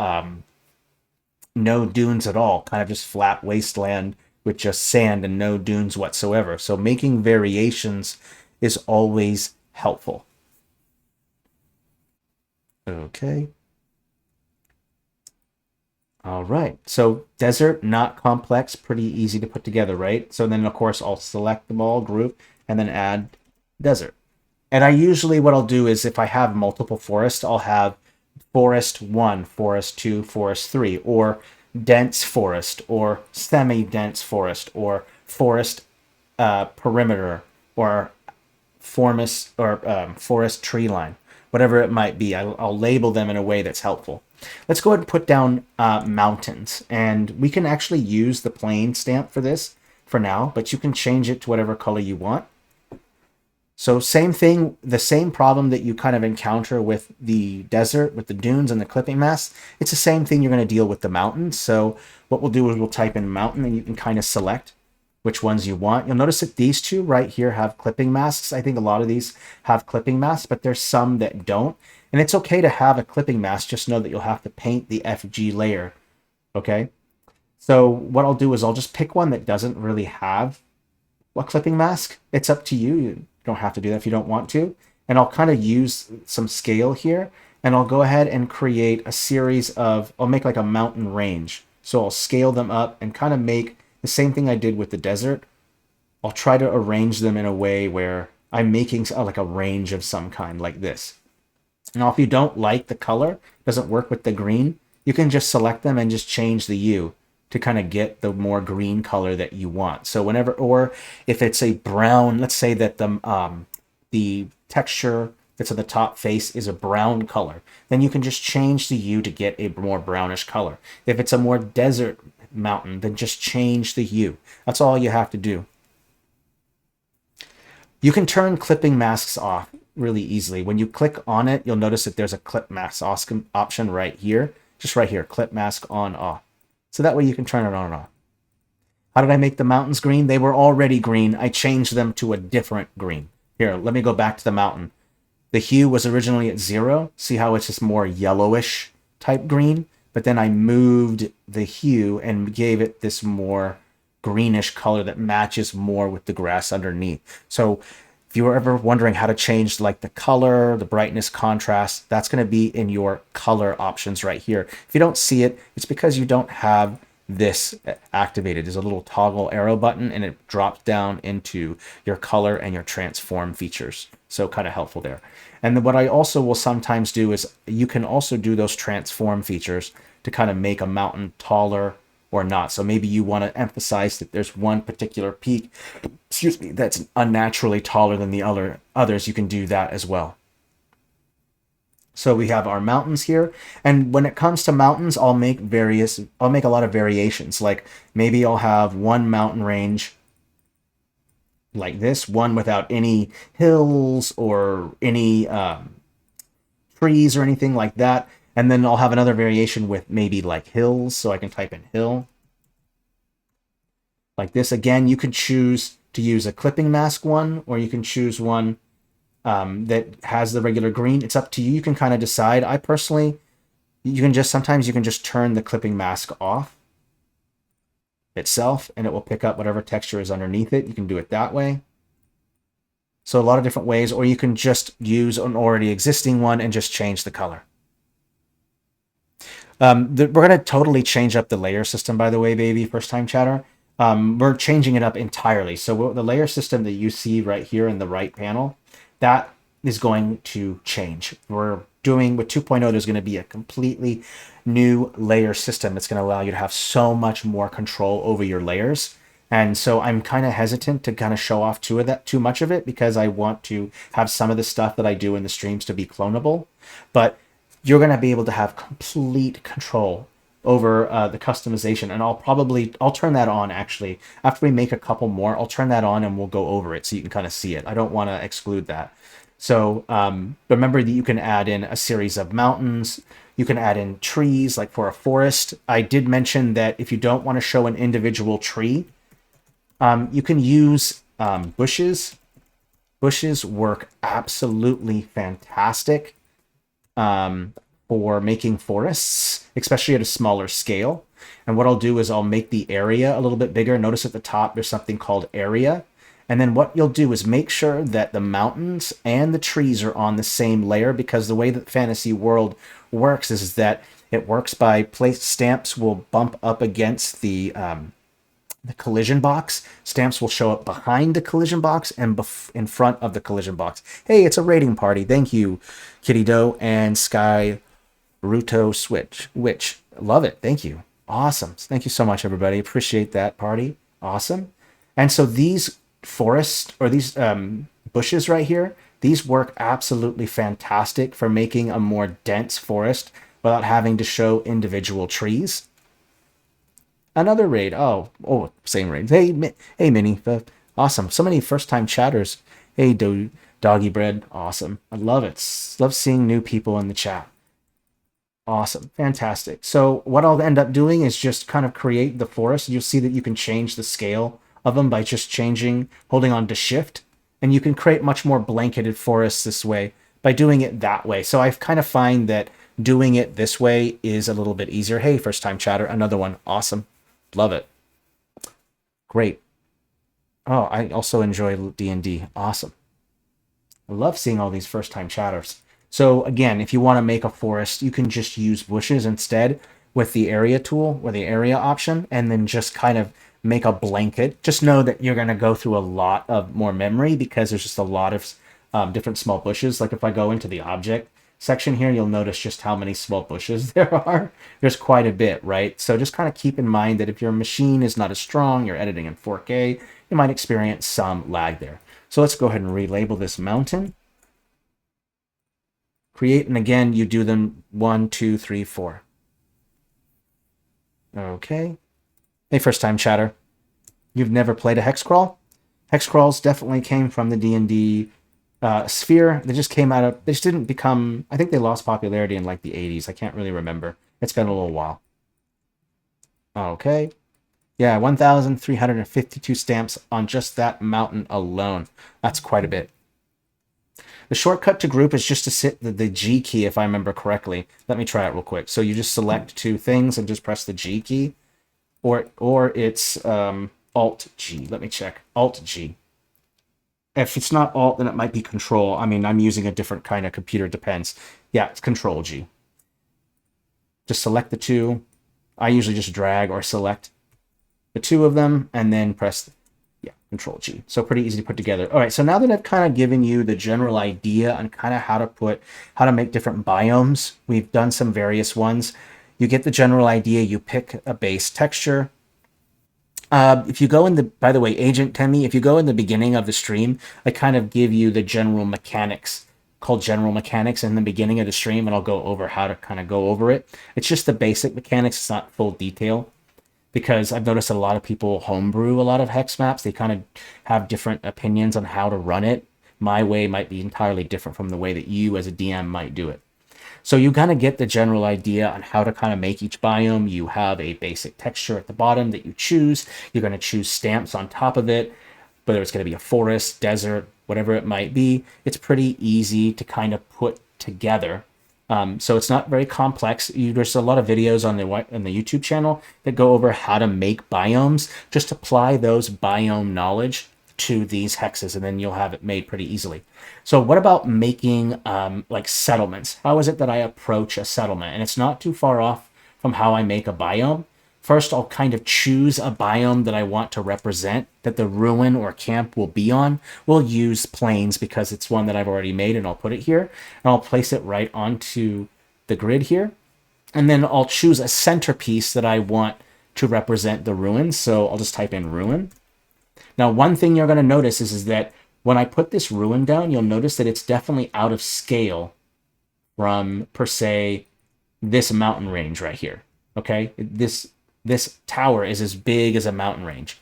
Speaker 1: no dunes at all, kind of just flat wasteland with just sand and no dunes whatsoever. So making variations is always helpful. Okay. All right. So desert, not complex, pretty easy to put together, right? So then, of course, I'll select them all, group, and then add desert. And I usually, what I'll do is if I have multiple forests, I'll have forest 1, forest 2, forest 3, or dense forest, or semi-dense forest, or forest perimeter, or forest tree line, whatever it might be. I'll label them in a way that's helpful. Let's go ahead and put down mountains, and we can actually use the plain stamp for this for now, but you can change it to whatever color you want. So same thing, the same problem that you kind of encounter with the desert, with the dunes and the clipping mass, it's the same thing you're going to deal with the mountains. So what we'll do is we'll type in mountain, and you can kind of select which ones you want. You'll notice that these two right here have clipping masks. I think a lot of these have clipping masks, but there's some that don't. And it's okay to have a clipping mask, just know that you'll have to paint the FG layer, okay? So what I'll do is I'll just pick one that doesn't really have a clipping mask. It's up to you. You don't have to do that if you don't want to. And I'll kind of use some scale here, and I'll go ahead and create a series of, I'll make like a mountain range. So I'll scale them up and kind of make the same thing I did with the desert. I'll try to arrange them in a way where I'm making like a range of some kind like this. Now, if you don't like the color, doesn't work with the green, you can just select them and just change the hue to kind of get the more green color that you want. So whenever, or if it's a brown, let's say that the texture that's on the top face is a brown color, then you can just change the hue to get a more brownish color. If it's a more desert mountain, then just change the hue. That's all you have to do. You can turn clipping masks off really easily. When you click on it, you'll notice that there's a clip mask option right here, just right here, clip mask on off. So that way you can turn it on and off. How did I make the mountains green? They were already green. I changed them to a different green. Here, let me go back to the mountain. The hue was originally at 0. See how it's just more yellowish type green? But then I moved the hue and gave it this more greenish color that matches more with the grass underneath. So if you were ever wondering how to change like the color, the brightness, contrast, that's going to be in your color options right here. If you don't see it, it's because you don't have this activated. There's a little toggle arrow button, and it drops down into your color and your transform features. So kind of helpful there. And then what I also will sometimes do is you can also do those transform features to kind of make a mountain taller or not. So maybe you want to emphasize that there's one particular peak, excuse me, that's unnaturally taller than the others. You can do that as well. So we have our mountains here. And when it comes to mountains, I'll make a lot of variations. Like maybe I'll have one mountain range like this, one without any hills or any trees or anything like that. And then I'll have another variation with maybe like hills, so I can type in hill. Like this. Again, you can choose to use a clipping mask one, or you can choose one that has the regular green. It's up to you. You can kind of decide. I personally, sometimes you can just turn the clipping mask off itself, and it will pick up whatever texture is underneath it. You can do it that way. So a lot of different ways, or you can just use an already existing one and just change the color. We're going to totally change up the layer system, by the way, baby, first time chatter. We're changing it up entirely. So the layer system that you see right here in the right panel, that is going to change. We're doing with 2.0, there's going to be a completely new layer system that's going to allow you to have so much more control over your layers. And so I'm kind of hesitant to kind of show off too much of it, because I want to have some of the stuff that I do in the streams to be clonable. But you're going to be able to have complete control over the customization. And I'll turn that on actually. After we make a couple more, I'll turn that on and we'll go over it so you can kind of see it. I don't want to exclude that. So remember that you can add in a series of mountains. You can add in trees, like for a forest. I did mention that if you don't want to show an individual tree, you can use bushes. Bushes work absolutely fantastic for making forests, especially at a smaller scale. And what I'll do is I'll make the area a little bit bigger. Notice at the top there's something called area. And then what you'll do is make sure that the mountains and the trees are on the same layer, because the way that Fantasy World works is that it works by stamps will bump up against the collision box. Stamps will show up behind the collision box and in front of the collision box. Hey, it's a raiding party. Thank you, Kitty Doe and Sky Ruto Switch, which love it. Thank you. Awesome. Thank you so much, everybody. Appreciate that party. Awesome. And so these forests or these bushes right here, these work absolutely fantastic for making a more dense forest without having to show individual trees. Another raid. Oh, same raid. Hey, Minnie. Awesome. So many first-time chatters. Hey, Doggy Bread. Awesome. I love it. Love seeing new people in the chat. Awesome. Fantastic. So what I'll end up doing is just kind of create the forest. You'll see that you can change the scale of them by just holding on to shift. And you can create much more blanketed forests this way by doing it that way. So I kind of find that doing it this way is a little bit easier. Hey, first time chatter. Another one. Awesome. Love it. Great. Oh, I also enjoy D&D. Awesome. I love seeing all these first time chatters. So again, if you want to make a forest, you can just use bushes instead with the area tool or the area option, and then just kind of make a blanket. Just know that you're going to go through a lot of more memory because there's just a lot of different small bushes. Like if I go into the object section here, you'll notice just how many small bushes there are. There's quite a bit, right? So just kind of keep in mind that if your machine is not as strong, you're editing in 4K, you might experience some lag there. So let's go ahead and relabel this mountain. Create, and again, you do them 1, 2, 3, 4. Okay. Hey, first time chatter. You've never played a Hexcrawl? Hexcrawls definitely came from the D&D sphere. They just didn't become, I think they lost popularity in like the 80s. I can't really remember. It's been a little while. Okay. Yeah, 1,352 stamps on just that mountain alone. That's quite a bit. The shortcut to group is just to sit the G key, if I remember correctly. Let me try it real quick. So you just select two things and just press the G key. Or it's Alt-G. Let me check. Alt-G. If it's not Alt, then it might be Control. I mean, I'm using a different kind of computer. Depends. Yeah, it's Control-G. Just select the two. I usually just drag or select the two of them and then press Control-G. So pretty easy to put together. All right, so now that I've kind of given you the general idea on kind of how to make different biomes, we've done some various ones. You get the general idea, you pick a base texture. If you go by the way, Agent Temi, if you go in the beginning of the stream, I kind of give you the general mechanics, called general mechanics in the beginning of the stream, and I'll go over how to kind of go over it. It's just the basic mechanics, it's not full detail. Because I've noticed a lot of people homebrew a lot of hex maps. They kind of have different opinions on how to run it. My way might be entirely different from the way that you as a DM might do it. So you kind of get the general idea on how to kind of make each biome. You have a basic texture at the bottom that you choose. You're going to choose stamps on top of it, whether it's going to be a forest, desert, whatever it might be. It's pretty easy to kind of put together. So it's not very complex. There's a lot of videos on the YouTube channel that go over how to make biomes. Just apply those biome knowledge to these hexes, and then you'll have it made pretty easily. So what about making like settlements? How is it that I approach a settlement? And it's not too far off from how I make a biome. First, I'll kind of choose a biome that I want to represent, that the ruin or camp will be on. We'll use plains because it's one that I've already made, and I'll put it here. And I'll place it right onto the grid here. And then I'll choose a centerpiece that I want to represent the ruins. So I'll just type in ruin. Now, one thing you're going to notice is that when I put this ruin down, you'll notice that it's definitely out of scale from, per se, this mountain range right here. Okay? This tower is as big as a mountain range.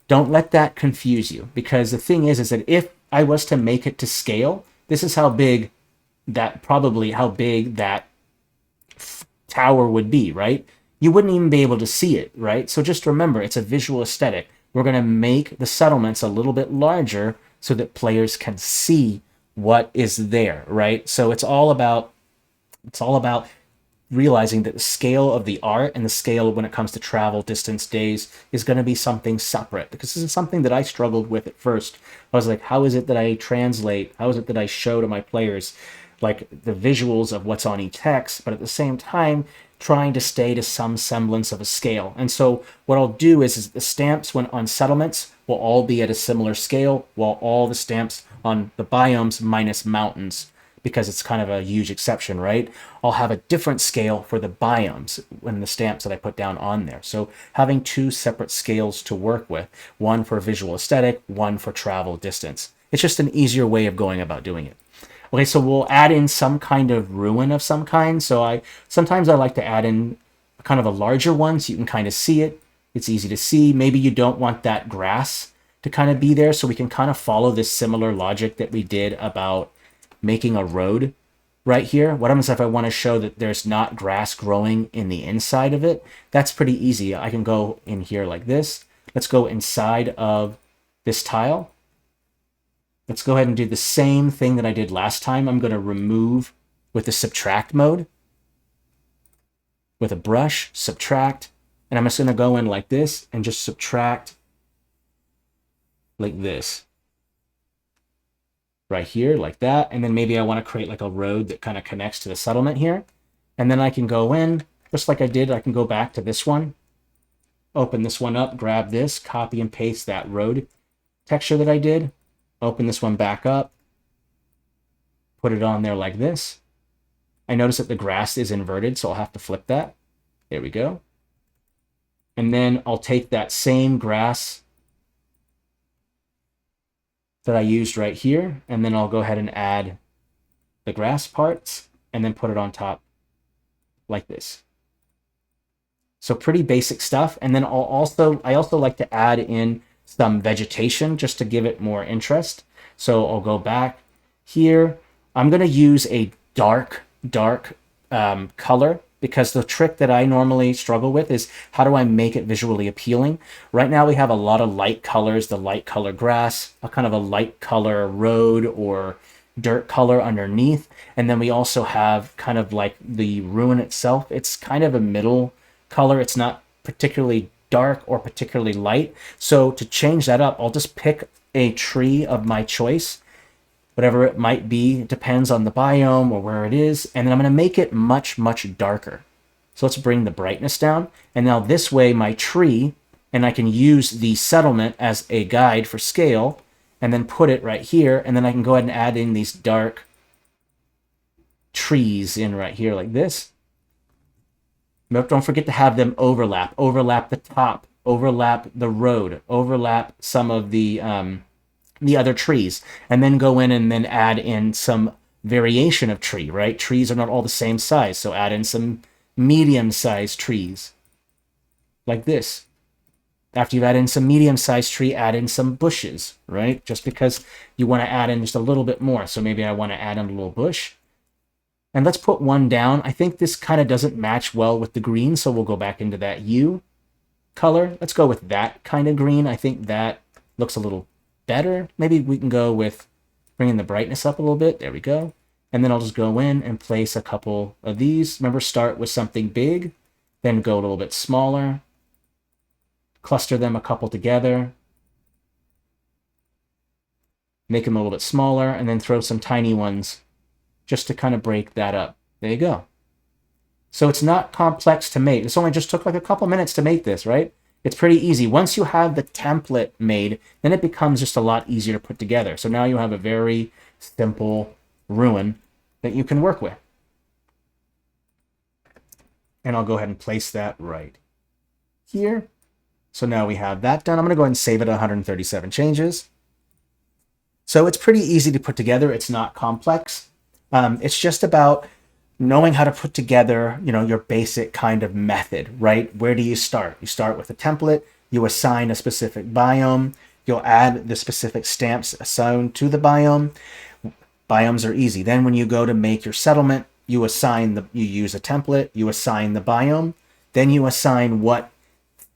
Speaker 1: Don't let that confuse you, because the thing is that if I was to make it to scale, this is how big that tower would be, right? You wouldn't even be able to see it, right? So just remember, it's a visual aesthetic. We're going to make the settlements a little bit larger so that players can see what is there, right? So it's all about realizing that the scale of the art and the scale when it comes to travel, distance, days is going to be something separate, because this is something that I struggled with at first. I was like, how is it that I translate? How is it that I show to my players like the visuals of what's on each hex, but at the same time trying to stay to some semblance of a scale? And so what I'll do is the stamps when on settlements will all be at a similar scale, while all the stamps on the biomes minus mountains because it's kind of a huge exception, right? I'll have a different scale for the biomes when the stamps that I put down on there. So having two separate scales to work with, one for visual aesthetic, one for travel distance. It's just an easier way of going about doing it. Okay, so we'll add in some kind of ruin of some kind. So sometimes I like to add in kind of a larger one so you can kind of see it. It's easy to see. Maybe you don't want that grass to kind of be there, so we can kind of follow this similar logic that we did about making a road right here. What happens if I want to show that there's not grass growing in the inside of it? That's pretty easy. I can go in here like this. Let's go inside of this tile. Let's go ahead and do the same thing that I did last time. I'm going to remove with the subtract mode. With a brush, subtract, and I'm just going to go in like this and just subtract like this. Right here, like that. And then maybe I want to create like a road that kind of connects to the settlement here. And then I can go in, just like I did, I can go back to this one, open this one up, grab this, copy and paste that road texture that I did, open this one back up, put it on there like this. I notice that the grass is inverted, so I'll have to flip that. There we go. And then I'll take that same grass that I used right here, and then I'll go ahead and add the grass parts and then put it on top like this. So pretty basic stuff. And then I also like to add in some vegetation just to give it more interest. So I'll go back here. I'm going to use a dark color, because the trick that I normally struggle with is how do I make it visually appealing? Right now we have a lot of light colors, the light color grass, a kind of a light color road or dirt color underneath. And then we also have kind of like the ruin itself. It's kind of a middle color. It's not particularly dark or particularly light. So to change that up, I'll just pick a tree of my choice. Whatever it might be, it depends on the biome or where it is. And then I'm going to make it much, much darker. So let's bring the brightness down. And now this way, my tree, and I can use the settlement as a guide for scale, and then put it right here. And then I can go ahead and add in these dark trees in right here like this. But don't forget to have them overlap. Overlap the top, overlap the road, overlap some of the other trees, and then go in and then add in some variation of tree, right? Trees are not all the same size, so add in some medium-sized trees like this. After you've added in some medium-sized tree, add in some bushes, right? Just because you want to add in just a little bit more. So maybe I want to add in a little bush. And let's put one down. I think this kind of doesn't match well with the green, so we'll go back into that U color. Let's go with that kind of green. I think that looks a little better. Maybe we can go with bringing the brightness up a little bit. There we go. And then I'll just go in and place a couple of these. Remember, start with something big, then go a little bit smaller, cluster them a couple together, make them a little bit smaller, and then throw some tiny ones just to kind of break that up. There you go. So it's not complex to make. This only just took like a couple minutes to make this, right? It's pretty easy. Once you have the template made, then it becomes just a lot easier to put together. So now you have a very simple ruin that you can work with. And I'll go ahead and place that right here. So now we have that done. I'm going to go ahead and save it at 137 changes. So it's pretty easy to put together. It's not complex. It's just about knowing how to put together, your basic kind of method, right? Where do you start? You start with a template, you assign a specific biome, you'll add the specific stamps assigned to the biome. Biomes are easy. Then when you go to make your settlement, you use a template, you assign the biome, then you assign what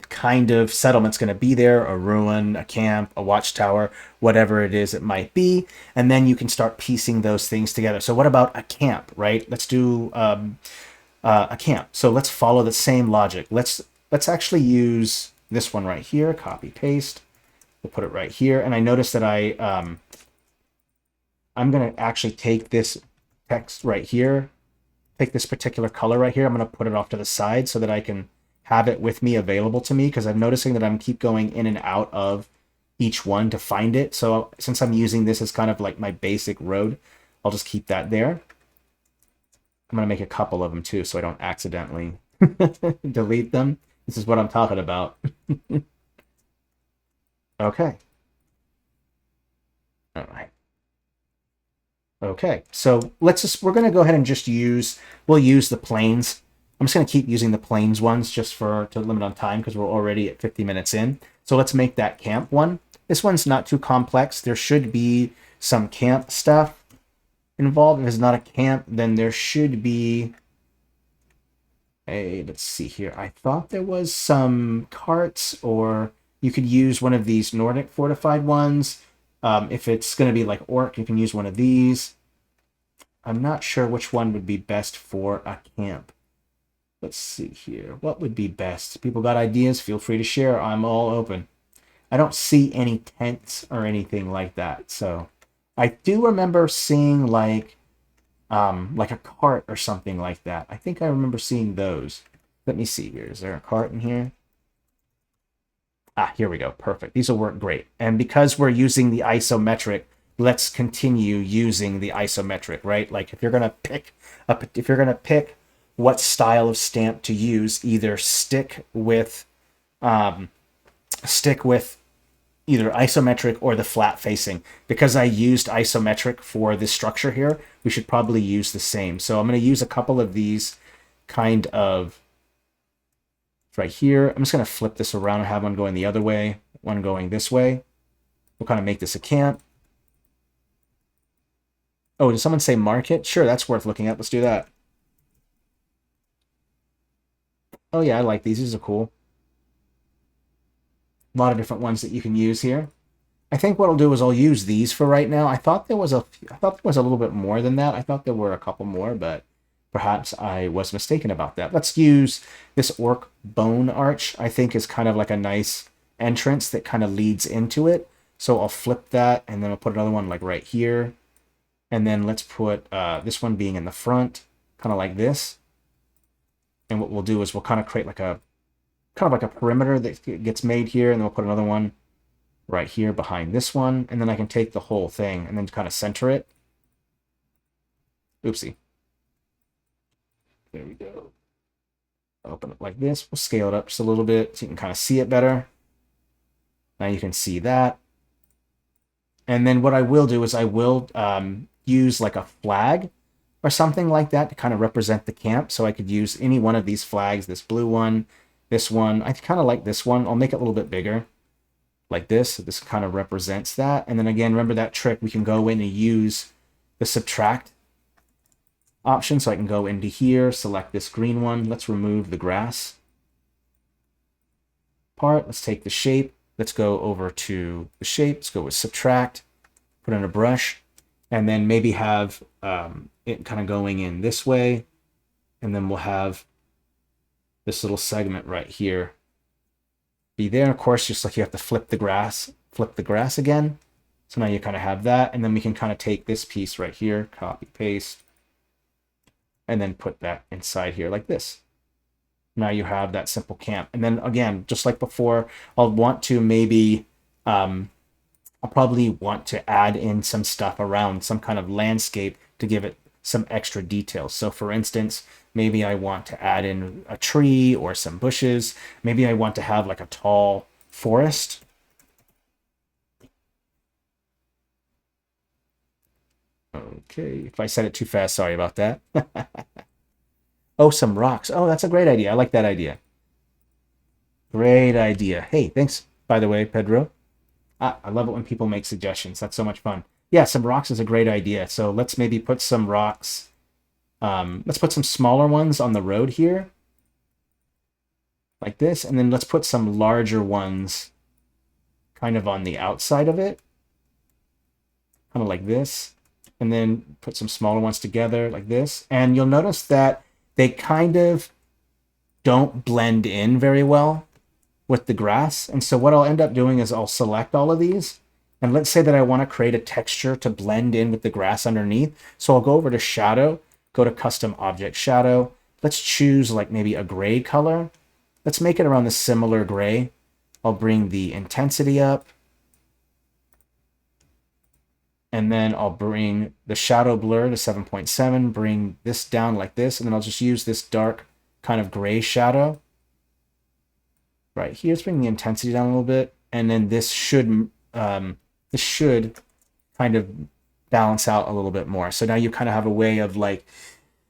Speaker 1: kind of settlement's going to be there, a ruin, a camp, a watchtower, whatever it is it might be, and then you can start piecing those things together. So what about a camp, right? Let's do a camp. So let's follow the same logic. Let's actually use this one right here, copy paste. We'll put it right here, and I notice that I'm going to actually take this text right here, take this particular color right here. I'm going to put it off to the side so that I can have it with me available to me, because I'm noticing that I'm keep going in and out of each one to find it. So since I'm using this as kind of like my basic road, I'll just keep that there. I'm going to make a couple of them too so I don't accidentally delete them. This is what I'm talking about. Okay. All right. Okay, so we're going to go ahead and just we'll use the planes. I'm just going to keep using the planes ones just to limit on time because we're already at 50 minutes in. So let's make that camp one. This one's not too complex. There should be some camp stuff involved. If it's not a camp, then there should be let's see here. I thought there was some carts, or you could use one of these Nordic fortified ones. If it's going to be like Orc, you can use one of these. I'm not sure which one would be best for a camp. Let's see here. What would be best? People got ideas? Feel free to share. I'm all open. I don't see any tents or anything like that. So I do remember seeing like a cart or something like that. I think I remember seeing those. Let me see here. Is there a cart in here? Ah, here we go. Perfect. These will work great. And because we're using the isometric, let's continue using the isometric, right? Like if you're gonna pick what style of stamp to use, either stick with either isometric or the flat facing. Because I used isometric for this structure here, we should probably use the same. So I'm going to use a couple of these kind of right here. I'm just going to flip this around and have one going the other way, one going this way. We'll kind of make this a camp. Oh, did someone say market? Sure, that's worth looking at. Let's do that. Oh yeah, I like these. These are cool. A lot of different ones that you can use here. I think what I'll do is I'll use these for right now. I thought there was a little bit more than that. I thought there were a couple more, but perhaps I was mistaken about that. Let's use this Orc bone arch. I think is kind of like a nice entrance that kind of leads into it. So I'll flip that, and then I'll put another one like right here. And then let's put this one being in the front, kind of like this. And what we'll do is we'll kind of create like a perimeter that gets made here, and then we'll put another one right here behind this one, and then I can take the whole thing and then kind of center it. Oopsie. There we go. Open it like this. We'll scale it up just a little bit so you can kind of see it better. Now you can see that. And then what I will do is I will use like a flag or something like that to kind of represent the camp. So I could use any one of these flags, this blue one, this one. I kind of like this one. I'll make it a little bit bigger like this. So this kind of represents that. And then again, remember that trick, we can go in and use the subtract option. So I can go into here, select this green one. Let's remove the grass part. Let's take the shape. Let's go over to the shape. Let's go with subtract, put in a brush, and then maybe have it kind of going in this way. And then we'll have this little segment right here be there. Of course, just like you have to flip the grass again. So now you kind of have that. And then we can kind of take this piece right here, copy, paste, and then put that inside here like this. Now you have that simple camp. And then again, just like before, I'll want to maybe, I'll probably want to add in some stuff around some kind of landscape to give it some extra details. So for instance, maybe I want to add in a tree or some bushes. Maybe I want to have like a tall forest. Okay, if I said it too fast, sorry about that. Oh, some rocks. Oh, that's a great idea. I like that idea. Great idea. Hey, thanks, by the way, Pedro. I love it when people make suggestions. That's so much fun. Yeah, some rocks is a great idea. So let's maybe put some rocks. Let's put some smaller ones on the road here. Like this. And then let's put some larger ones kind of on the outside of it. Kind of like this. And then put some smaller ones together like this. And you'll notice that they kind of don't blend in very well with the grass. And so what I'll end up doing is I'll select all of these. And let's say that I want to create a texture to blend in with the grass underneath. So I'll go over to shadow, go to custom object shadow. Let's choose like maybe a gray color. Let's make it around the similar gray. I'll bring the intensity up. And then I'll bring the shadow blur to 7.7, bring this down like this, and then I'll just use this dark kind of gray shadow right here. Let's bring the intensity down a little bit, and then this should kind of balance out a little bit more. So now you kind of have a way of like,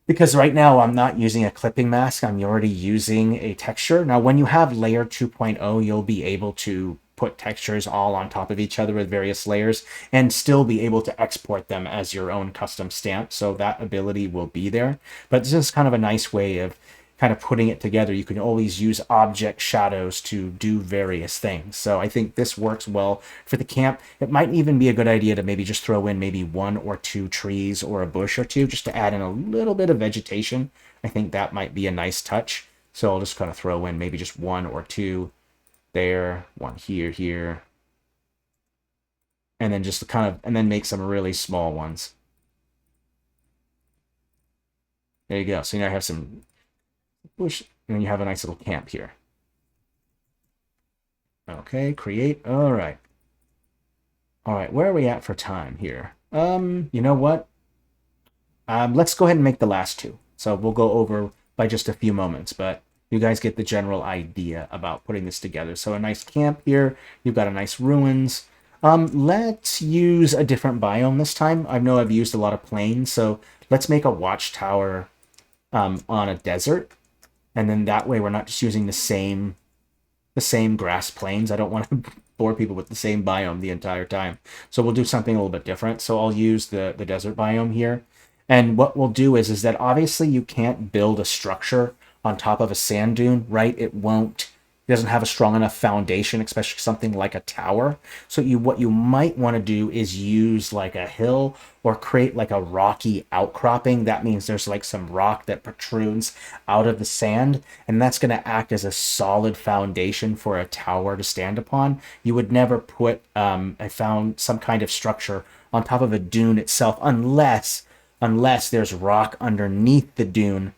Speaker 1: because right now I'm not using a clipping mask, I'm already using a texture. Now when you have layer 2.0, you'll be able to put textures all on top of each other with various layers and still be able to export them as your own custom stamp. So that ability will be there. But this is kind of a nice way of kind of putting it together. You can always use object shadows to do various things. So I think this works well for the camp. It might even be a good idea to maybe just throw in maybe 1 or 2 trees or a bush or two just to add in a little bit of vegetation. I think that might be a nice touch. So I'll just kind of throw in maybe just 1 or 2 there, 1 here, and then just kind of, and then make some really small ones. There you go. So now I have some bush, and then you have a nice little camp here. Okay, create. All right, where are we at for time here? You know what? Let's go ahead and make the last 2. So we'll go over by just a few moments, but you guys get the general idea about putting this together. So a nice camp here. You've got a nice ruins. Let's use a different biome this time. I know I've used a lot of plains, so let's make a watchtower on a desert. And then that way we're not just using the same grass plains. I don't want to bore people with the same biome the entire time. So we'll do something a little bit different. So I'll use the desert biome here. And what we'll do is that obviously you can't build a structure on top of a sand dune, right? It doesn't have a strong enough foundation, especially something like a tower. So what you might want to do is use like a hill or create like a rocky outcropping. That means there's like some rock that protrudes out of the sand, and that's going to act as a solid foundation for a tower to stand upon. You would never put I found some kind of structure on top of a dune itself unless there's rock underneath the dune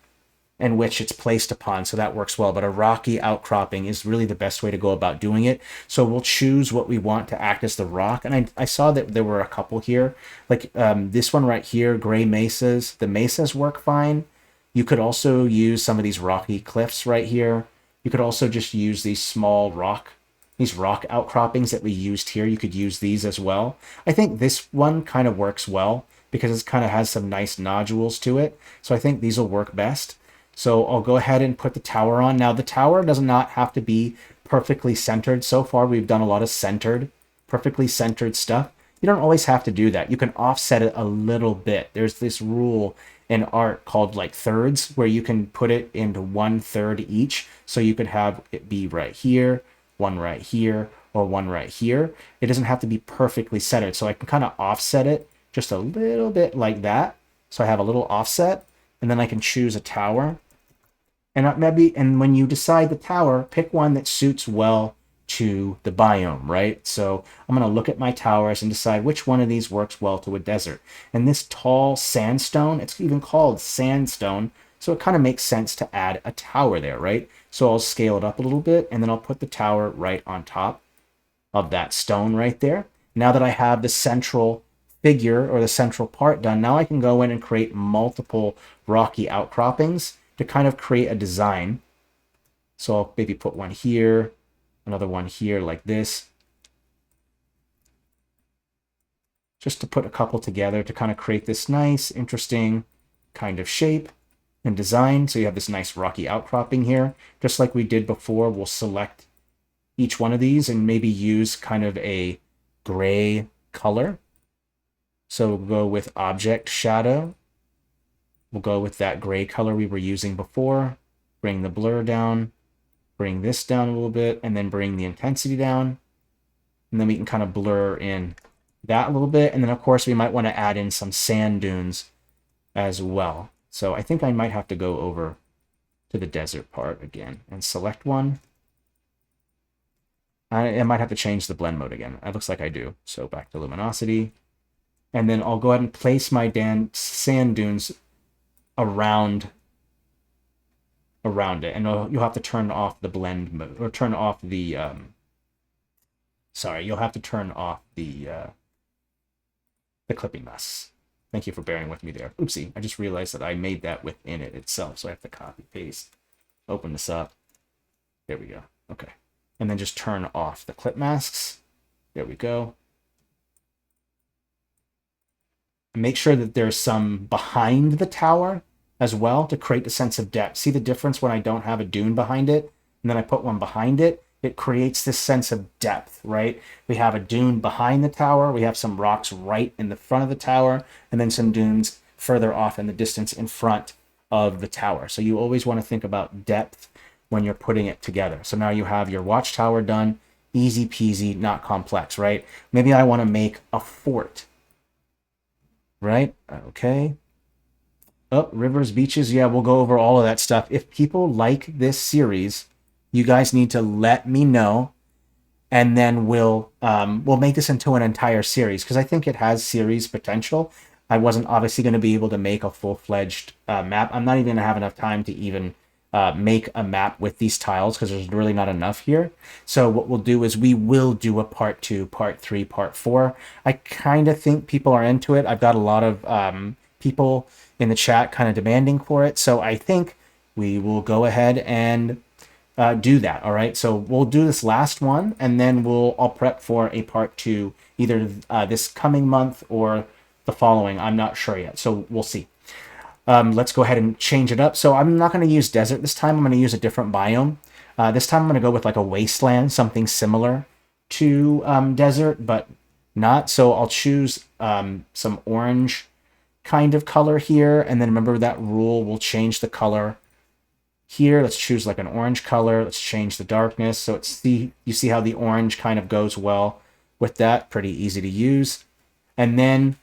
Speaker 1: in which it's placed upon, so that works well. But a rocky outcropping is really the best way to go about doing it. So we'll choose what we want to act as the rock, and I saw that there were a couple here, like this one right here, gray mesas. The mesas work fine. You could also use some of these rocky cliffs right here. You could also just use these small rock outcroppings that we used here. You could use these as well. I think this one kind of works well because it kind of has some nice nodules to it. So I think these will work best. So I'll go ahead and put the tower on. Now the tower does not have to be perfectly centered. So far we've done a lot of perfectly centered stuff. You don't always have to do that. You can offset it a little bit. There's this rule in art called like thirds where you can put it into 1/3 each. So you could have it be right here, one right here, or one right here. It doesn't have to be perfectly centered. So I can kind of offset it just a little bit like that. So I have a little offset, and then I can choose a tower. And when you decide the tower, pick one that suits well to the biome, right? So I'm going to look at my towers and decide which one of these works well to a desert. And this tall sandstone, it's even called sandstone, so it kind of makes sense to add a tower there, right? So I'll scale it up a little bit, and then I'll put the tower right on top of that stone right there. Now that I have the central figure or the central part done, now I can go in and create multiple rocky outcroppings to kind of create a design. So I'll maybe put one here, another one here like this, just to put a couple together to kind of create this nice, interesting kind of shape and design. So you have this nice rocky outcropping here. Just like we did before, we'll select each one of these and maybe use kind of a gray color. So we'll go with object shadow. We'll go with that gray color we were using before. Bring the blur down, bring this down a little bit, and then bring the intensity down. And then we can kind of blur in that a little bit. And then of course we might want to add in some sand dunes as well. So I think I might have to go over to the desert part again and select one. I might have to change the blend mode again. It looks like I do. So back to luminosity. And then I'll go ahead and place my sand dunes around it. And you'll have to turn off the blend mode, or turn off the, you'll have to turn off the the clipping masks. Thank you for bearing with me there. Oopsie, I just realized that I made that within it itself, so I have to copy paste. Open this up. There we go. Okay. And then just turn off the clip masks. There we go. Make sure that there's some behind the tower as well to create a sense of depth. See the difference when I don't have a dune behind it and then I put one behind it? It creates this sense of depth, right? We have a dune behind the tower. We have some rocks right in the front of the tower, and then some dunes further off in the distance in front of the tower. So you always want to think about depth when you're putting it together. So now you have your watchtower done, easy peasy, not complex, right? Maybe I want to make a fort, right? Okay. Oh, rivers, beaches. Yeah, we'll go over all of that stuff. If people like this series, you guys need to let me know, and then we'll make this into an entire series, because I think it has series potential. I wasn't obviously going to be able to make a full-fledged map. I'm not even going to have enough time to even make a map with these tiles, because there's really not enough here. So what we'll do is we will do a part 2, part 3, part 4. I kind of think people are into it. I've got a lot of people in the chat kind of demanding for it. So I think we will go ahead and do that. All right. So we'll do this last one, and then I'll prep for a part 2, either this coming month or the following. I'm not sure yet. So we'll see. Let's go ahead and change it up. So I'm not going to use desert this time. I'm going to use a different biome. This time I'm going to go with like a wasteland, something similar to desert, but not. So I'll choose some orange kind of color here. And then remember that rule, we'll change the color here. Let's choose like an orange color. Let's change the darkness. So you see how the orange kind of goes well with that. Pretty easy to use. And then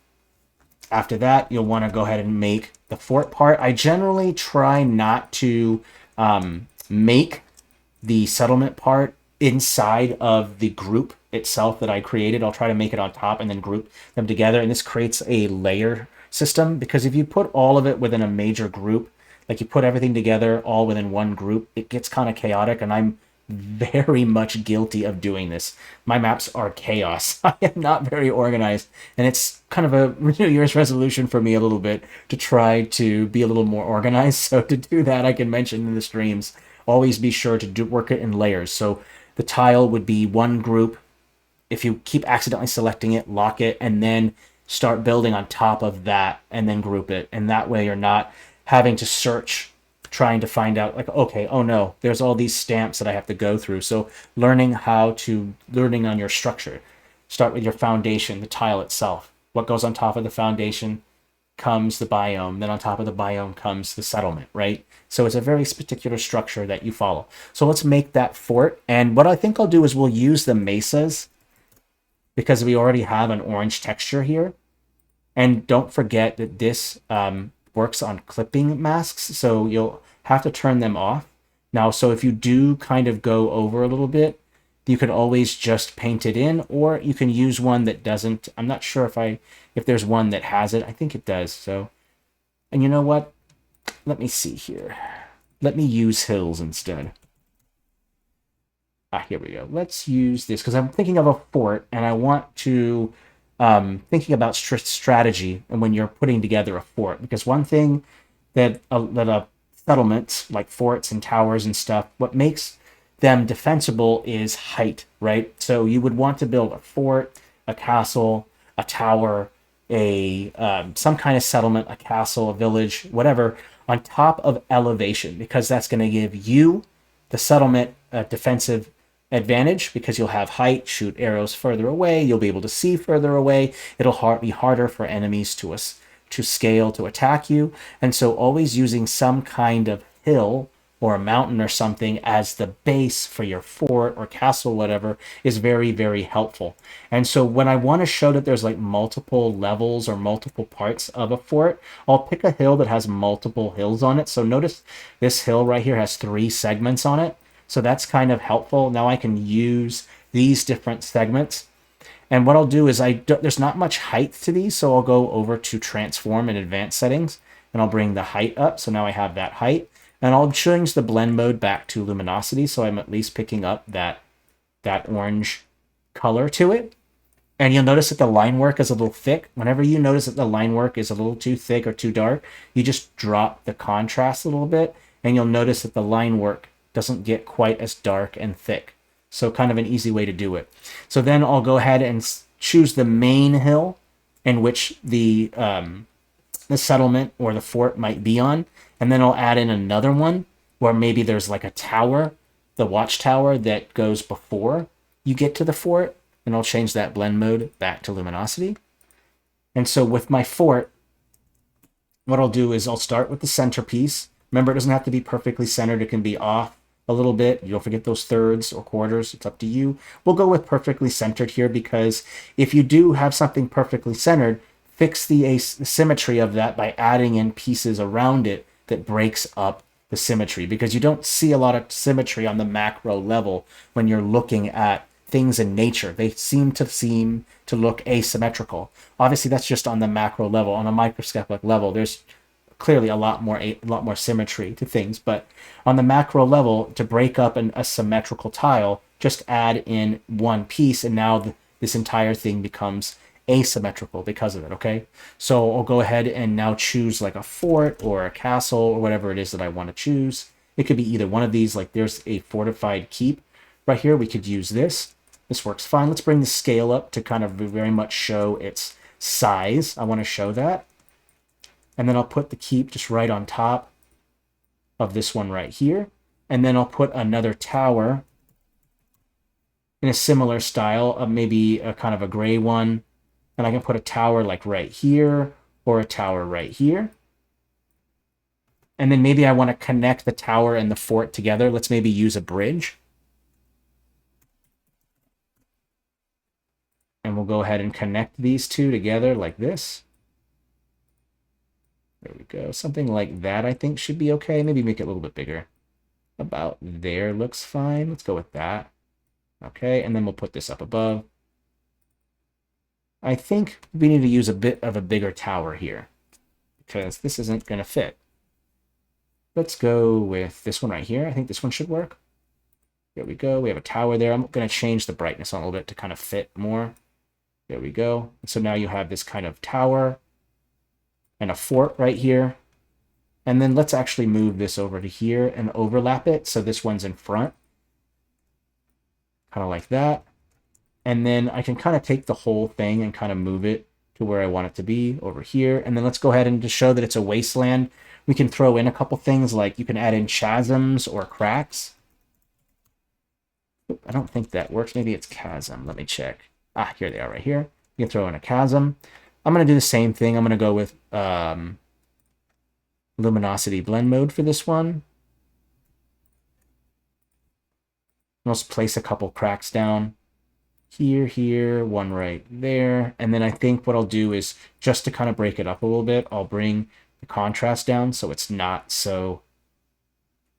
Speaker 1: after that, you'll want to go ahead and make the fort part. I generally try not to make the settlement part inside of the group itself that I created. I'll try to make it on top and then group them together. And this creates a layer system, because if you put all of it within a major group, like you put everything together all within one group, it gets kind of chaotic, and I'm very much guilty of doing this. My maps are chaos. I am not very organized, and it's kind of a New Year's resolution for me a little bit to try to be a little more organized. So to do that, I can mention in the streams, always be sure to work it in layers. So the tile would be one group. If you keep accidentally selecting it, lock it, and then start building on top of that, and then group it. And that way you're not having to search, trying to find out like, okay, oh no, there's all these stamps that I have to go through. So learning on your structure. Start with your foundation, the tile itself. What goes on top of the foundation comes the biome. Then on top of the biome comes the settlement, right? So it's a very particular structure that you follow. So let's make that fort. And what I think I'll do is we'll use the mesas, because we already have an orange texture here. And don't forget that this works on clipping masks, so you'll have to turn them off. Now, so if you do kind of go over a little bit, you can always just paint it in, or you can use one that doesn't. I'm not sure if there's one that has it. I think it does. So, and you know what? Let me see here. Let me use hills instead. Here we go. Let's use this, because I'm thinking of a fort, and I want to thinking about strategy and when you're putting together a fort, because one thing that a settlements like forts and towers and stuff, what makes them defensible is height, right? So you would want to build a fort, a castle, a tower, some kind of settlement, a castle, a village, whatever, on top of elevation, because that's going to give you, the settlement, a defensive advantage, because you'll have height, shoot arrows further away, you'll be able to see further away, it'll be harder for enemies to scale to attack you. And so always using some kind of hill or a mountain or something as the base for your fort or castle, whatever, is very, very helpful. And so when I want to show that there's like multiple levels or multiple parts of a fort, I'll pick a hill that has multiple hills on it. So notice this hill right here has 3 segments on it. So that's kind of helpful. Now I can use these different segments. And what I'll do is there's not much height to these, so I'll go over to transform in advanced settings, and I'll bring the height up. So now I have that height. And I'll change the blend mode back to luminosity, so I'm at least picking up that orange color to it. And you'll notice that the line work is a little thick. Whenever you notice that the line work is a little too thick or too dark, you just drop the contrast a little bit, and you'll notice that the line work doesn't get quite as dark and thick. So kind of an easy way to do it. So then I'll go ahead and choose the main hill in which the settlement or the fort might be on, and then I'll add in another one where maybe there's like a tower, the watchtower that goes before you get to the fort, and I'll change that blend mode back to luminosity. And so with my fort, what I'll do is I'll start with the centerpiece. Remember, it doesn't have to be perfectly centered. It can be off a little bit. You don't forget those thirds or quarters. It's up to you. We'll go with perfectly centered here because if you do have something perfectly centered, fix the symmetry of that by adding in pieces around it that breaks up the symmetry, because you don't see a lot of symmetry on the macro level when you're looking at things in nature. They seem to look asymmetrical. Obviously, that's just on the macro level. On a microscopic level, there's clearly a lot more symmetry to things. But on the macro level, to break up a symmetrical tile, just add in one piece, and now this entire thing becomes asymmetrical because of it. Okay, so I'll go ahead and now choose like a fort or a castle or whatever it is that I want to choose. It could be either one of these. Like there's a fortified keep right here. We could use this. This works fine. Let's bring the scale up to kind of very much show its size. I want to show that. And then I'll put the keep just right on top of this one right here. And then I'll put another tower in a similar style, of maybe a kind of a gray one. And I can put a tower like right here or a tower right here. And then maybe I want to connect the tower and the fort together. Let's maybe use a bridge. And we'll go ahead and connect these two together like this. There we go. Something like that I think should be okay. Maybe make it a little bit bigger. About there looks fine. Let's go with that. Okay, and then we'll put this up above. I think we need to use a bit of a bigger tower here because this isn't going to fit. Let's go with this one right here. I think this one should work. There we go. We have a tower there. I'm going to change the brightness on a little bit to kind of fit more. There we go. And so now you have this kind of tower and a fort right here. And then let's actually move this over to here and overlap it. So this one's in front. Kind of like that. And then I can kind of take the whole thing and kind of move it to where I want it to be over here. And then let's go ahead and just show that it's a wasteland. We can throw in a couple things like you can add in chasms or cracks. I don't think that works. Maybe it's chasm. Let me check. Ah, here they are right here. You can throw in a chasm. I'm going to do the same thing. I'm going to go with luminosity blend mode for this one. Let's place a couple cracks down. Here, one right there. And then I think what I'll do is, just to kind of break it up a little bit, I'll bring the contrast down so it's not so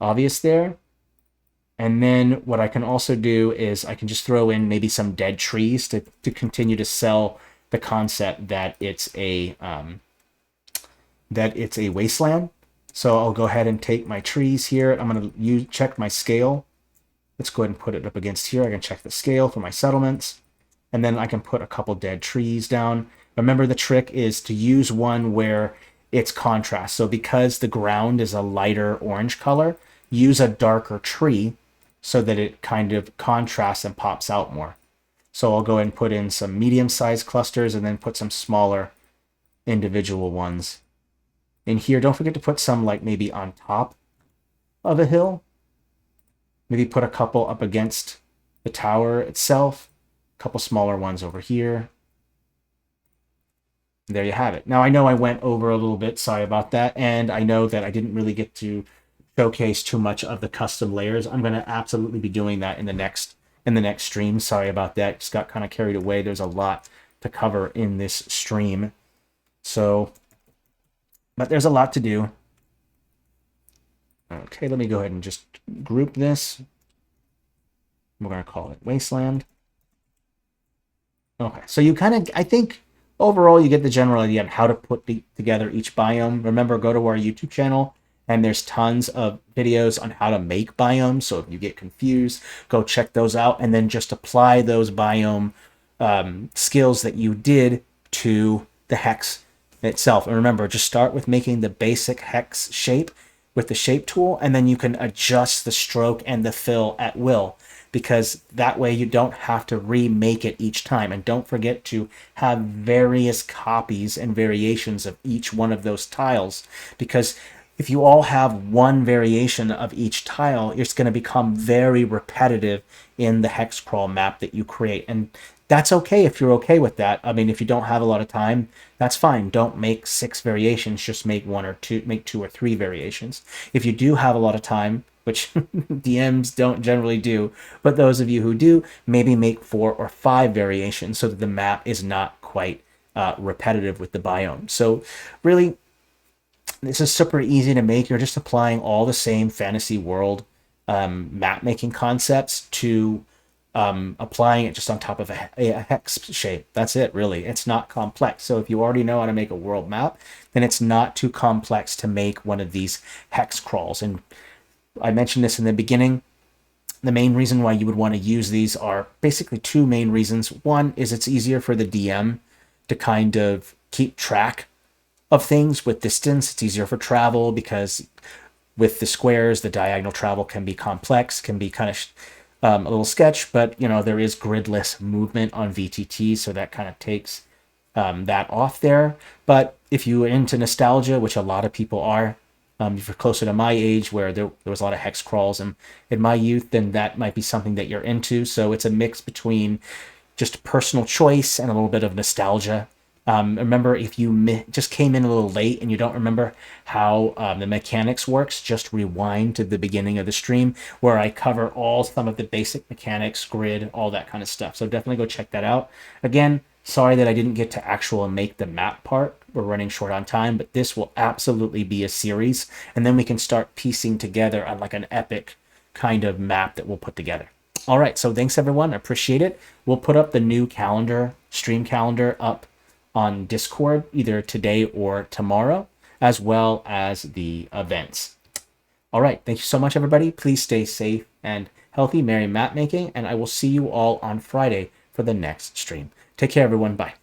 Speaker 1: obvious there. And then what I can also do is I can just throw in maybe some dead trees to continue to sell the concept that it's a wasteland. So I'll go ahead and take my trees here. I'm going to check my scale. Let's go ahead and put it up against here. I can check the scale for my settlements. And then I can put a couple dead trees down. Remember, the trick is to use one where it's contrast. So because the ground is a lighter orange color, use a darker tree so that it kind of contrasts and pops out more. So I'll go ahead and put in some medium-sized clusters and then put some smaller individual ones in here. Don't forget to put some like maybe on top of a hill. Maybe put a couple up against the tower itself. A couple smaller ones over here. There you have it. Now I know I went over a little bit. Sorry about that. And I know that I didn't really get to showcase too much of the custom layers. I'm going to absolutely be doing that in the next stream. Sorry about that. Just got kind of carried away. There's a lot to cover in this stream. So, but there's a lot to do. Okay, let me go ahead and just group this. We're going to call it Wasteland. Okay, so you kind of, I think, overall, you get the general idea on how to put together each biome. Remember, go to our YouTube channel, and there's tons of videos on how to make biomes. So if you get confused, go check those out, and then just apply those biome skills that you did to the hex itself. And remember, just start with making the basic hex shape with the shape tool, and then you can adjust the stroke and the fill at will, because that way you don't have to remake it each time. And don't forget to have various copies and variations of each one of those tiles, because if you all have one variation of each tile, it's going to become very repetitive in the Hexcrawl map that you create. And that's okay if you're okay with that. I mean, if you don't have a lot of time, that's fine. Don't make 6 variations, just make 1 or 2, make 2 or 3 variations. If you do have a lot of time, which DMs don't generally do, but those of you who do, maybe make 4 or 5 variations so that the map is not quite repetitive with the biome. So really, this is super easy to make. You're just applying all the same fantasy world map making concepts to applying it just on top of a hex shape. That's it, really. It's not complex. So if you already know how to make a world map, then it's not too complex to make one of these hex crawls. And I mentioned this in the beginning. The main reason why you would want to use these are basically 2 main reasons. One is it's easier for the DM to kind of keep track of things with distance. It's easier for travel, because with the squares, the diagonal travel can be complex, can be kind of a little sketch, but you know, there is gridless movement on VTT, so that kind of takes that off there. But if you're into nostalgia, which a lot of people are, if you're closer to my age where there was a lot of hex crawls in my youth, then that might be something that you're into. So it's a mix between just personal choice and a little bit of nostalgia. Remember, if you just came in a little late and you don't remember how the mechanics works, just rewind to the beginning of the stream where I cover some of the basic mechanics, grid, all that kind of stuff. So definitely go check that out. Again, sorry that I didn't get to actually make the map part. We're running short on time, but this will absolutely be a series. And then we can start piecing together on like an epic kind of map that we'll put together. All right, so thanks everyone. I appreciate it. We'll put up the new stream calendar up on Discord either today or tomorrow, as well as the events. All right, thank you so much, everybody. Please stay safe and healthy. Merry map making, and I will see you all on Friday for the next stream. Take care, everyone. Bye.